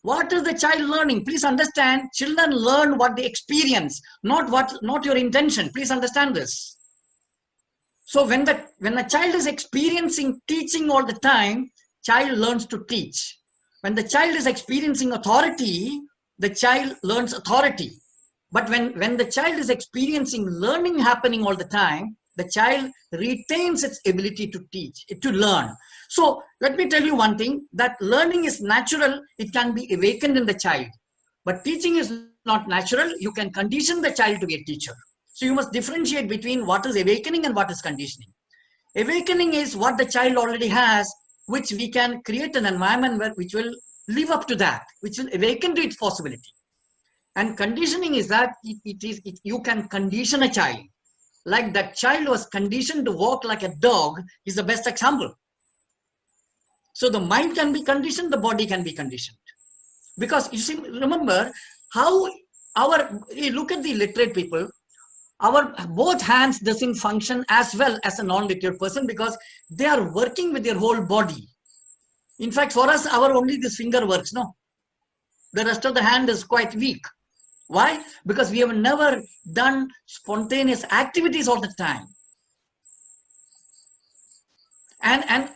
What is the child learning? Please understand, children learn what they experience, not your intention. Please understand this. So when a child is experiencing teaching all the time, child learns to teach. When the child is experiencing authority, the child learns authority. But when the child is experiencing learning happening all the time, the child retains its ability to teach, to learn. So let me tell you one thing, that learning is natural. It can be awakened in the child. But teaching is not natural. You can condition the child to be a teacher. So you must differentiate between what is awakening and what is conditioning. Awakening is what the child already has, which we can create an environment which will live up to that, which will awaken to its possibility. And conditioning is that you can condition a child. Like that child was conditioned to walk like a dog is the best example. So the mind can be conditioned, the body can be conditioned. Because you see, remember, how you look at the literate people, our both hands doesn't function as well as a non-literate person because they are working with their whole body. In fact, for us, our only this finger works, no? The rest of the hand is quite weak. Why? Because we have never done spontaneous activities all the time. And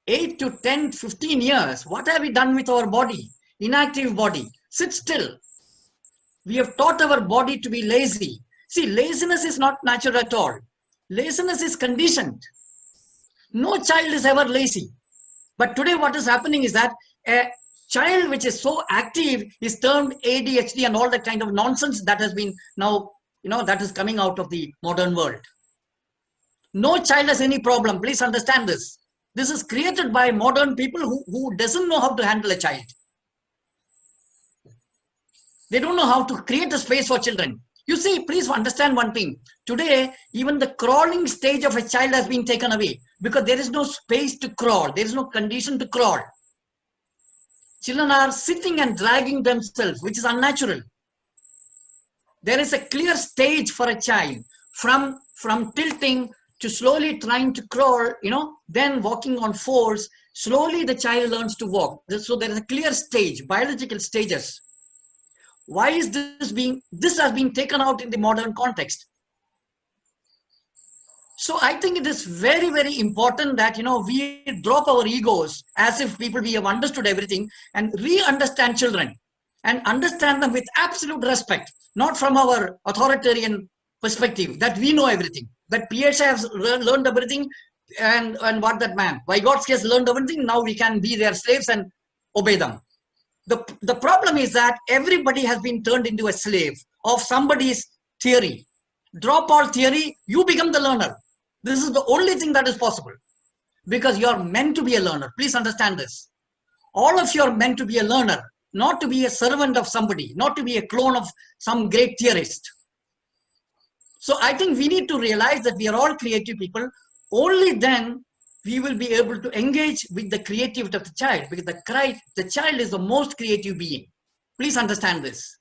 8 to 10, 15 years, what have we done with our body? Inactive body. Sit still. We have taught our body to be lazy. See, laziness is not natural at all. Laziness is conditioned. No child is ever lazy. But today what is happening is that a child which is so active is termed ADHD and all that kind of nonsense that has been now, that is coming out of the modern world. No child has any problem. Please understand this. This is created by modern people who doesn't know how to handle a child. They don't know how to create a space for children. You see, please understand one thing. Today, even the crawling stage of a child has been taken away because there is no space to crawl. There is no condition to crawl. Children are sitting and dragging themselves, which is unnatural. There is a clear stage for a child from tilting to slowly trying to crawl, then walking on fours. Slowly the child learns to walk. So there is a clear stage, biological stages. Why is this has been taken out in the modern context? So I think it is very, very important that, we drop our egos as if we have understood everything and re-understand children and understand them with absolute respect, not from our authoritarian perspective that we know everything, that Piaget has learned everything and what that man, Vygotsky has learned everything, now we can be their slaves and obey them. The problem is that everybody has been turned into a slave of somebody's theory. Drop all theory, you become the learner. This is the only thing that is possible because you are meant to be a learner. Please understand this. All of you are meant to be a learner, not to be a servant of somebody, not to be a clone of some great theorist. So I think we need to realize that we are all creative people. Only then we will be able to engage with the creativity of the child because the child is the most creative being. Please understand this.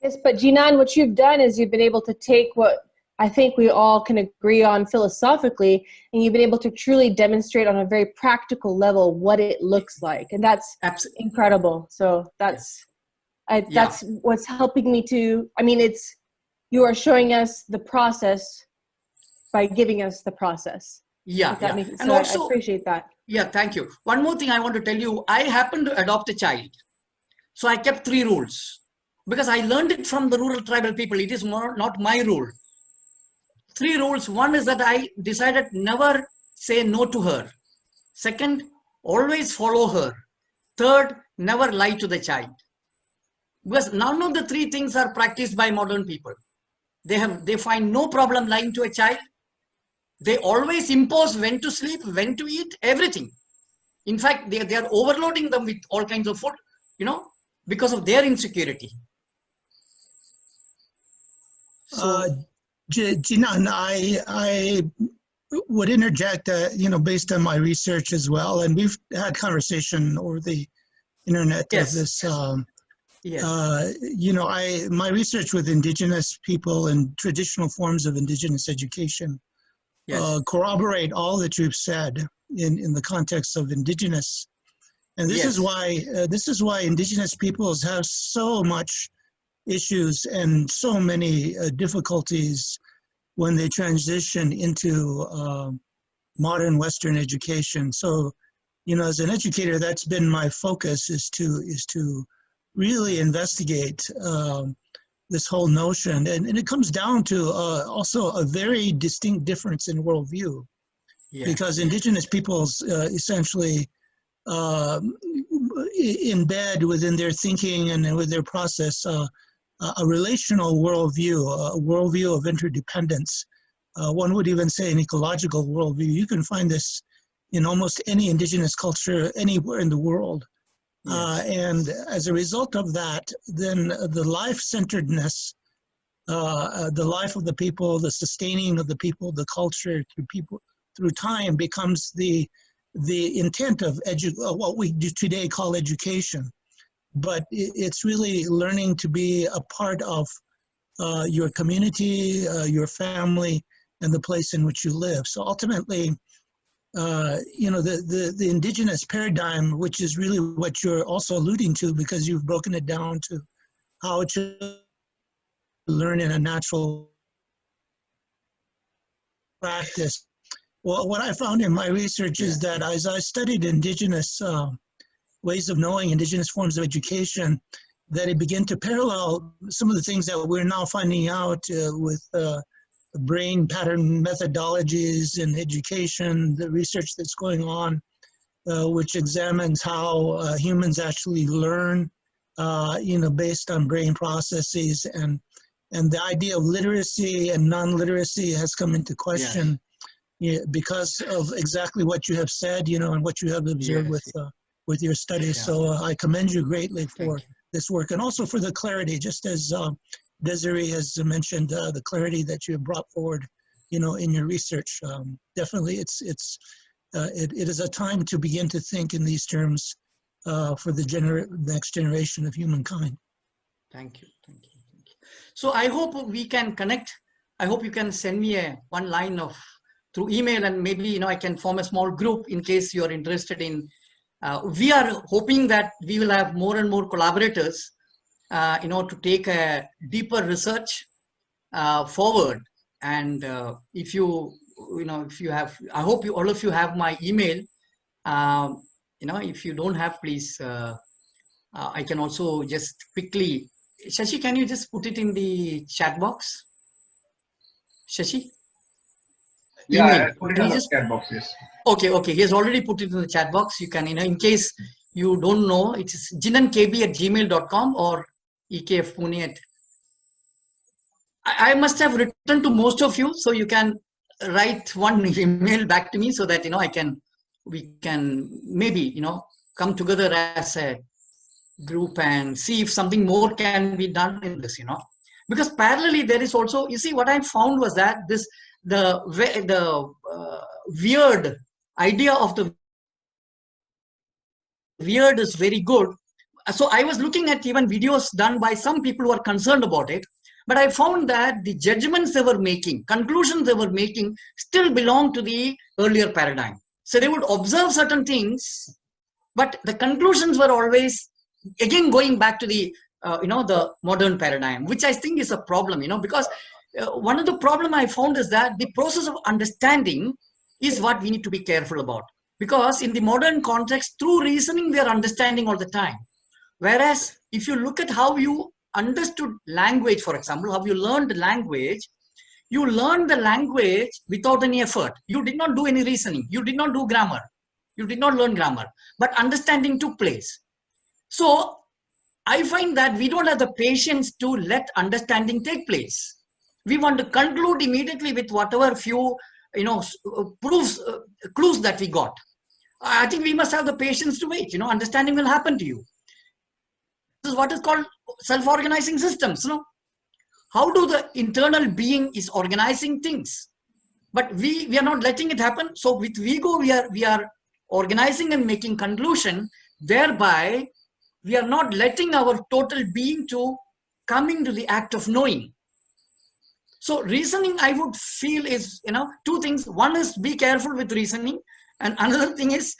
Yes, but Jinan, what you've done is you've been able to take what I think we all can agree on philosophically, and you've been able to truly demonstrate on a very practical level what it looks like. And that's absolutely incredible. So that's what's helping me to, you are showing us the process by giving us the process. Yeah. And also, I appreciate that. Yeah, thank you. One more thing I want to tell you, I happened to adopt a child. So I kept 3 rules because I learned it from the rural tribal people. It is not my rule. 3 rules. One is that I decided never say no to her. Second, always follow her. Third, never lie to the child. Because none of the 3 things are practiced by modern people. They find no problem lying to a child. They always impose when to sleep, when to eat, everything. In fact, they are overloading them with all kinds of food, because of their insecurity. So, Jinan, I would interject, based on my research as well, and we've had conversation over the internet yes. of this. Yes. My research with indigenous people and traditional forms of indigenous education yes. corroborate all that you've said in the context of indigenous, and this yes. is why indigenous peoples have so much issues and so many difficulties when they transition into modern Western education. So, as an educator, that's been my focus, is to really investigate this whole notion. And it comes down to also a very distinct difference in worldview. Yeah. Because indigenous peoples essentially embed within their thinking and with their process a relational worldview, a worldview of interdependence. One would even say an ecological worldview. You can find this in almost any indigenous culture anywhere in the world. Yes. And as a result of that, then the life-centeredness, the life of the people, the sustaining of the people, the culture through time becomes the intent of what we do today call education. but it's really learning to be a part of your community, your family, and the place in which you live. So ultimately, you know, the indigenous paradigm, which is really what you're also alluding to, because you've broken it down to how to learn in a natural practice. Well, what I found in my research is that as I studied indigenous ways of knowing, indigenous forms of education, that it began to parallel some of the things that we're now finding out with brain pattern methodologies in education, the research that's going on, which examines how humans actually learn, you know, based on brain processes, and the idea of literacy and non-literacy has come into question because of exactly what you have said, you know, and what you have observed with your studies. So I commend you greatly for this work, and also for the clarity, just as Desiree has mentioned, the clarity that you have brought forward, you know, in your research. Definitely, it is a time to begin to think in these terms for the next generation of humankind. Thank you. So I hope we can connect. I hope you can send me one line of through email, and maybe, you know, I can form a small group in case you are interested in. We are hoping that we will have more and more collaborators, you know, to take a deeper research forward. And if you know, if you have, I hope all of you have my email. You know, if you don't have, please, I can also just quickly, Shashi, can you just put it in the chat box? Shashi? Yeah, Email. I put it in the chat box, yes. Okay, he has already put it in the chat box. You can, you know, in case you don't know, it's jinankb@gmail.com or ekfpune. I must have written to most of you, so you can write one email back to me so that, you know, we can maybe, you know, come together as a group and see if something more can be done in this, you know, because parallelly there is also, you see, what I found was that the weird idea of the weird is very good. So I was looking at even videos done by some people who are concerned about it, but I found that the judgments they were making, conclusions they were making, still belong to the earlier paradigm. So they would observe certain things, but the conclusions were always again going back to the you know, the modern paradigm, which I think is a problem, you know, because one of the problem I found is that the process of understanding is what we need to be careful about, because in the modern context, through reasoning we are understanding all the time, whereas if you look at how you understood language, for example, how you learned language, you learned the language without any effort. You did not do any reasoning, you did not do grammar, you did not learn grammar, but understanding took place. So I find that we don't have the patience to let understanding take place. We want to conclude immediately with whatever few, you know, clues that we got. I think we must have the patience to wait. You know, understanding will happen to you. This is what is called self-organizing systems. You know, how do the internal being is organizing things, but we are not letting it happen. So with ego, we are organizing and making conclusion, thereby we are not letting our total being to coming to the act of knowing. So reasoning, I would feel, is, you know, two things. One is be careful with reasoning, and another thing is,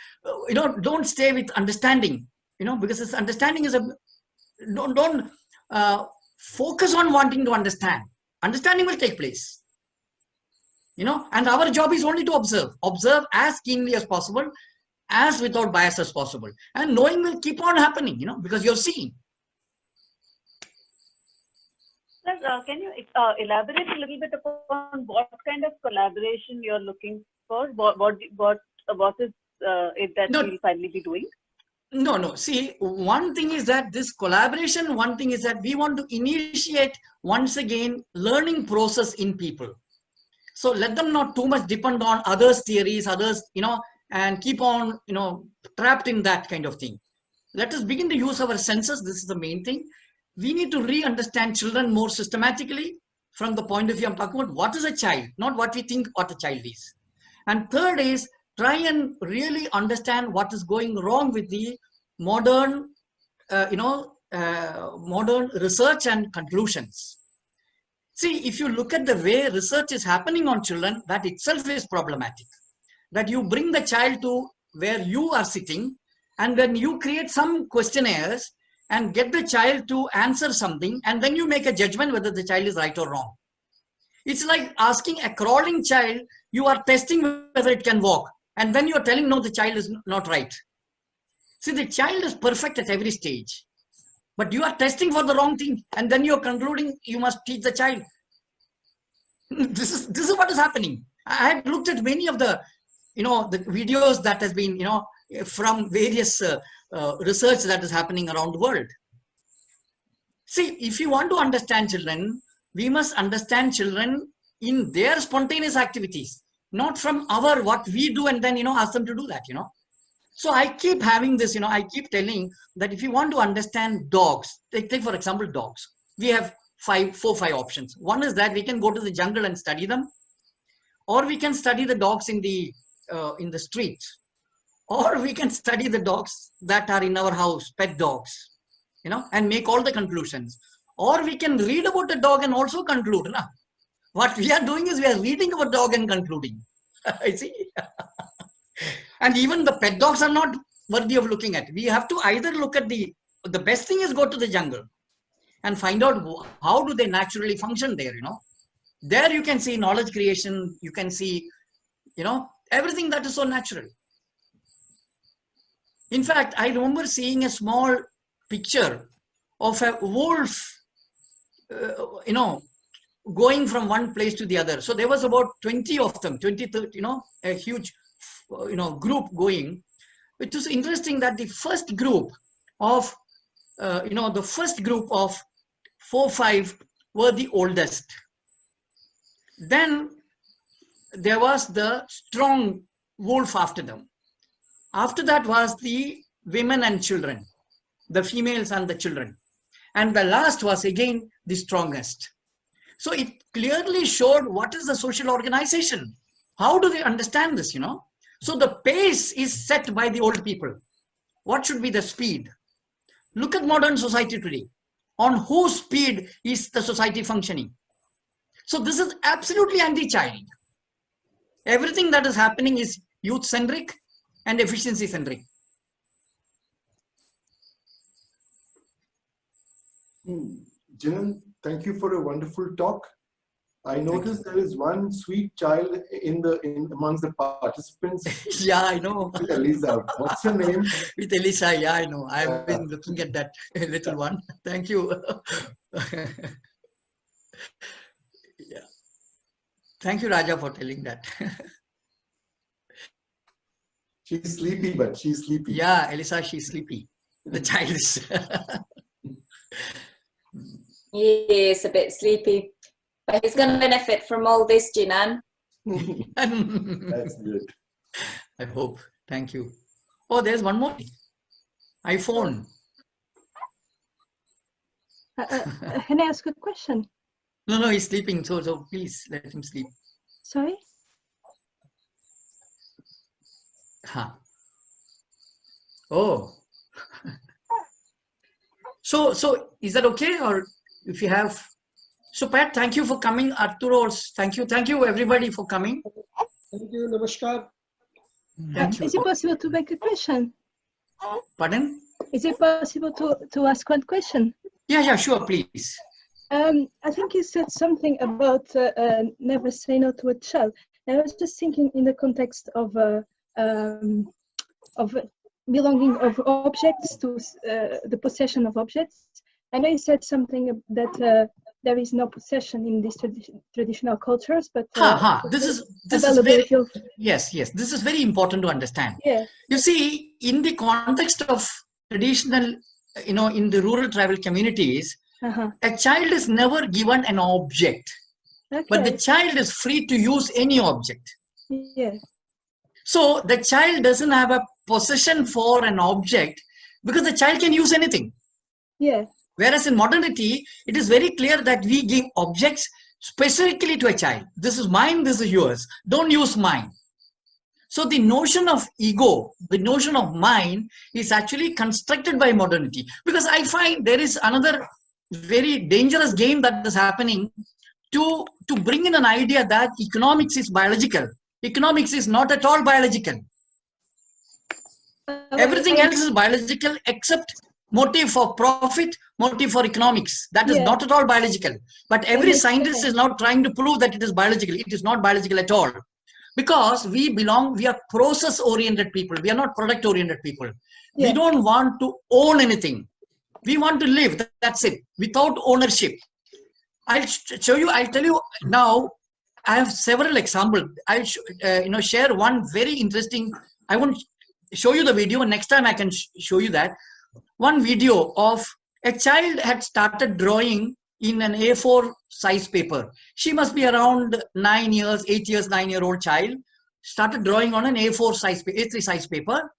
you know, don't stay with understanding, you know, because this understanding is a, don't focus on wanting to understand. Understanding will take place, you know, and our job is only to observe as keenly as possible, as without bias as possible, and knowing will keep on happening, you know, because you're seeing. Sir, can you elaborate a little bit upon what kind of collaboration you're looking for? What is it that we'll finally be doing? No. See, one thing is that this collaboration, one thing is that we want to initiate once again learning process in people. So let them not too much depend on others' theories, others, you know, and keep on, you know, trapped in that kind of thing. Let us begin to use our senses. This is the main thing. We need to re-understand children more systematically from the point of view I'm talking about what is a child, not what we think what a child is. And third is try and really understand what is going wrong with the modern modern research and conclusions. See, if you look at the way research is happening on children, that itself is problematic. That you bring the child to where you are sitting, and then you create some questionnaires and get the child to answer something, and then you make a judgment whether the child is right or wrong. It's like asking a crawling child, you are testing whether it can walk, and then you are telling, no, the child is not right. See, the child is perfect at every stage, but you are testing for the wrong thing, and then you are concluding you must teach the child. This is what is happening. I had looked at many of the, the videos that has been, from various research that is happening around the world. See, if you want to understand children, we must understand children in their spontaneous activities, not from our what we do and then ask them to do that. So I keep having this, I keep telling that if you want to understand dogs, take for example dogs, we have 4 or 5 options. One is that we can go to the jungle and study them, or we can study the dogs in the streets, or we can study the dogs that are in our house, pet dogs, and make all the conclusions. Or we can read about a dog and also conclude. Na? What we are doing is we are reading about dog and concluding. I see. And even the pet dogs are not worthy of looking at. We have to either look at the best thing is go to the jungle and find out how do they naturally function there, There you can see knowledge creation, you can see, everything that is so natural. In fact, I remember seeing a small picture of a wolf, going from one place to the other. So there was about 20 of them, 20, 30, a huge, group going. It was interesting that the first group of, 4, 5 were the oldest. Then there was the strong wolf after them. After that was the women and children, the females and the children. And the last was again the strongest. So it clearly showed what is the social organization. How do they understand this, So the pace is set by the old people. What should be the speed? Look at modern society today. On whose speed is the society functioning? So this is absolutely anti-child. Everything that is happening is youth-centric and efficiency-centric. Jinan, thank you for a wonderful talk. I noticed there is one sweet child amongst the participants. Yeah, I know. With Elisa. What's her name? With Elisa, yeah, I know. I've been looking at that little one. Thank you. Yeah. Thank you, Raja, for telling that. She's sleepy, but she's sleepy. Yeah, Elisa, she's sleepy. The child is. He is a bit sleepy. But he's going to benefit from all this, Jinan. That's good. I hope. Thank you. Oh, there's one more. iPhone. Can I ask a question? No, he's sleeping. So please let him sleep. Sorry? Huh. Oh. So is that okay? Or if you have... So Pat, thank you for coming. Arturo, thank you everybody for coming. Thank you, namaskar. Thank you. Is it possible to make a question? Pardon? Is it possible to ask one question? Yeah, sure, please. I think you said something about never say no to a child. I was just thinking in the context of belonging of objects to the possession of objects. I know you said something that there is no possession in these traditional cultures, but this is very, yes. This is very important to understand. Yeah. You see, in the context of traditional, in the rural tribal communities, a child is never given an object, but the child is free to use any object. Yeah. So the child doesn't have a possession for an object because the child can use anything. Yeah. Whereas in modernity, it is very clear that we give objects specifically to a child. This is mine, this is yours. Don't use mine. So the notion of ego, the notion of mine is actually constructed by modernity, because I find there is another very dangerous game that is happening to bring in an idea that economics is biological. Economics is not at all biological. Everything else is biological except motive for profit, motive for economics. That is not at all biological. But every scientist is now trying to prove that it is biological. It is not biological at all. Because we are process-oriented people. We are not product-oriented people. We don't want to own anything. We want to live. That's it. Without ownership. I'll tell you now. I have several examples. I'll share one very interesting. I won't show you the video. Next time I can show you that. One video of a child had started drawing in an A4 size paper. She must be around 9 years, 8 years, 9-year-old child. Started drawing on an A4 size, A3 size paper.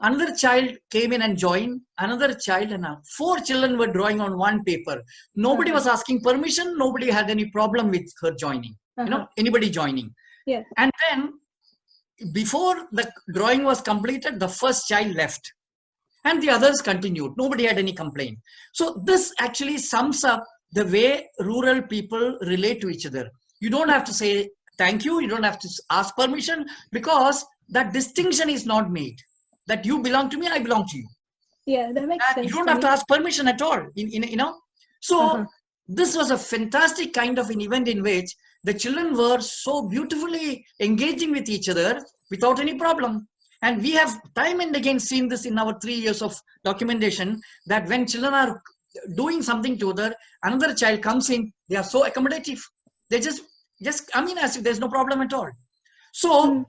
Another child came in and joined. Another child, and 4 children were drawing on one paper. Nobody was asking permission. Nobody had any problem with her joining. Anybody joining. And then before the drawing was completed, the first child left. And the others continued. Nobody had any complaint. So this actually sums up the way rural people relate to each other. You don't have to say thank you. You don't have to ask permission, because that distinction is not made. That you belong to me, I belong to you. Yeah, that makes sense. You don't have to ask permission at all. So this was a fantastic kind of an event in which the children were so beautifully engaging with each other without any problem. And we have time and again seen this in our 3 years of documentation, that when children are doing something to another child comes in, they are so accommodative. They just as if there's no problem at all. So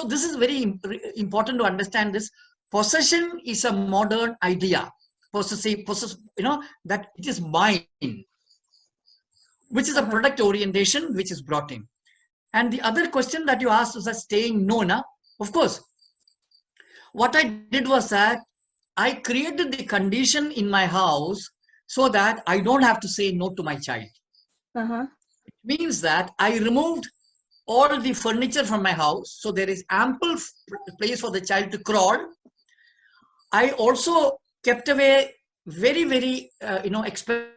this is very important to understand this. Possession is a modern idea. That it is mine, which is a product orientation which is brought in. And the other question that you asked was that staying no, of course. What I did was that I created the condition in my house so that I don't have to say no to my child. It means that I removed all the furniture from my house, so there is ample place for the child to crawl. I also kept away very, very, expensive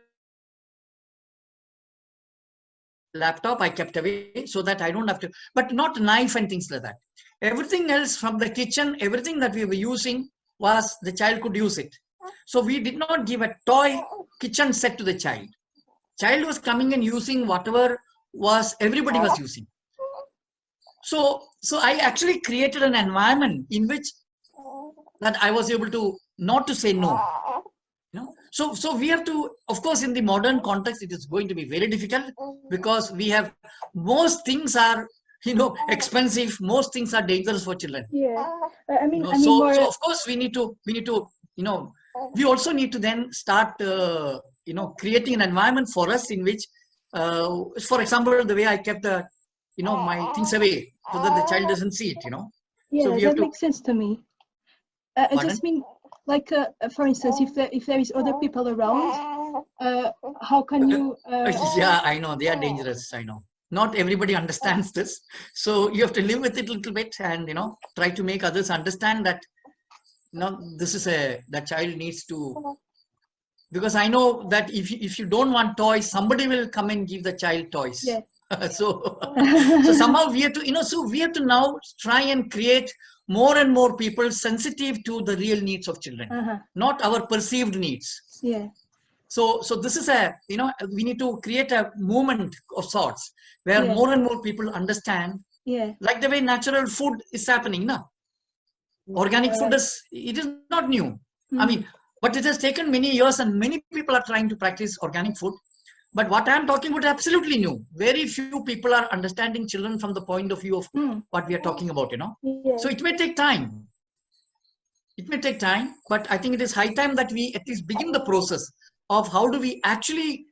laptop. I kept away so that I don't have to, but not knife and things like that. Everything else from the kitchen, everything that we were using was the child could use it. So we did not give a toy kitchen set to the child. Child was coming and using whatever everybody was using. So I actually created an environment in which that I was able to not to say no. So we have to, of course, in the modern context, it is going to be very difficult, because we have most things are expensive. Most things are dangerous for children. So of course we need to we also need to then start creating an environment for us in which for example, the way I kept my things away so that the child doesn't see it. So we that makes sense to me. I just mean, like for instance, if there is other people around, how can you yeah, I know they are dangerous. I know not everybody understands this, so you have to live with it a little bit and try to make others understand that this is that child needs to, because I know that if you don't want toys, somebody will come and give the child toys. So somehow we have to so we have to now try and create more and more people sensitive to the real needs of children, not our perceived needs. So this is we need to create a movement of sorts where more and more people understand, like the way natural food is happening now. Organic food is not new. I mean, but it has taken many years and many people are trying to practice organic food. But what I am talking about is absolutely new. Very few people are understanding children from the point of view of what we are talking about, So it may take time. It may take time, but I think it is high time that we at least begin the process of how do we actually,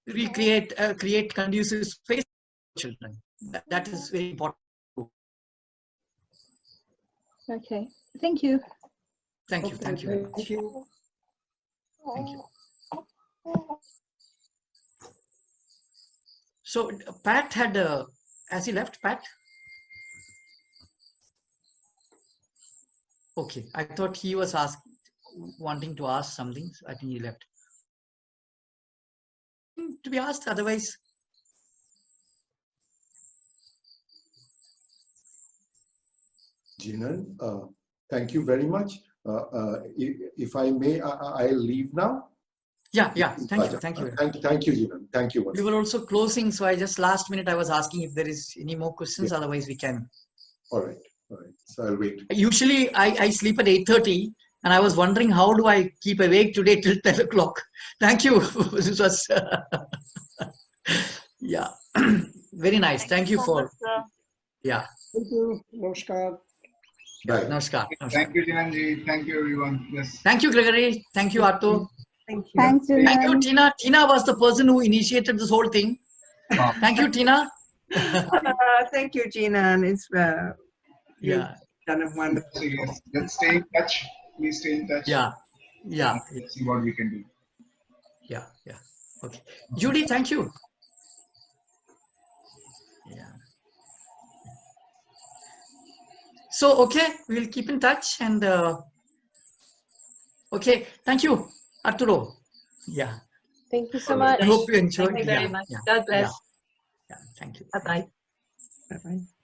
recreate, create conducive space for children. That is very important. Okay, thank you. Thank you. Thank you very much. Thank you. Thank you. So Pat had, has he left, Pat? Okay, I thought he was wanting to ask something. So I think he left. To be asked, otherwise. Jinan, thank you very much. If I may, I'll leave now. Yeah. Thank you. Thank you, Jinan. Thank you. We were also closing, so I just last minute I was asking if there is any more questions. Yeah. Otherwise, we can. All right. So I'll wait. Usually, I sleep at 8:30, and I was wondering how do I keep awake today till 10 o'clock. Thank you. This was yeah, very nice. Thank you for yeah. Thank you. Namaskar. Bye. Namaskar. Thank you, Jinanji. Thank you, everyone. Yes. Thank you, Gregory. Thank you, Arto. Thank you. Thanks, Thank you, Tina. Tina was the person who initiated this whole thing. Thank you, Tina. Thank you, Gina. And it's yeah, done a wonderful. So yes, let's stay in touch. Please stay in touch. Yeah. Let's see what we can do. Yeah. Okay. Judy, thank you. Yeah. So, okay, we'll keep in touch and okay, thank you, Arturo. Yeah. Thank you so much. I hope you enjoyed. Thank you very much. God bless. Yeah. Thank you. Bye-bye. Bye-bye.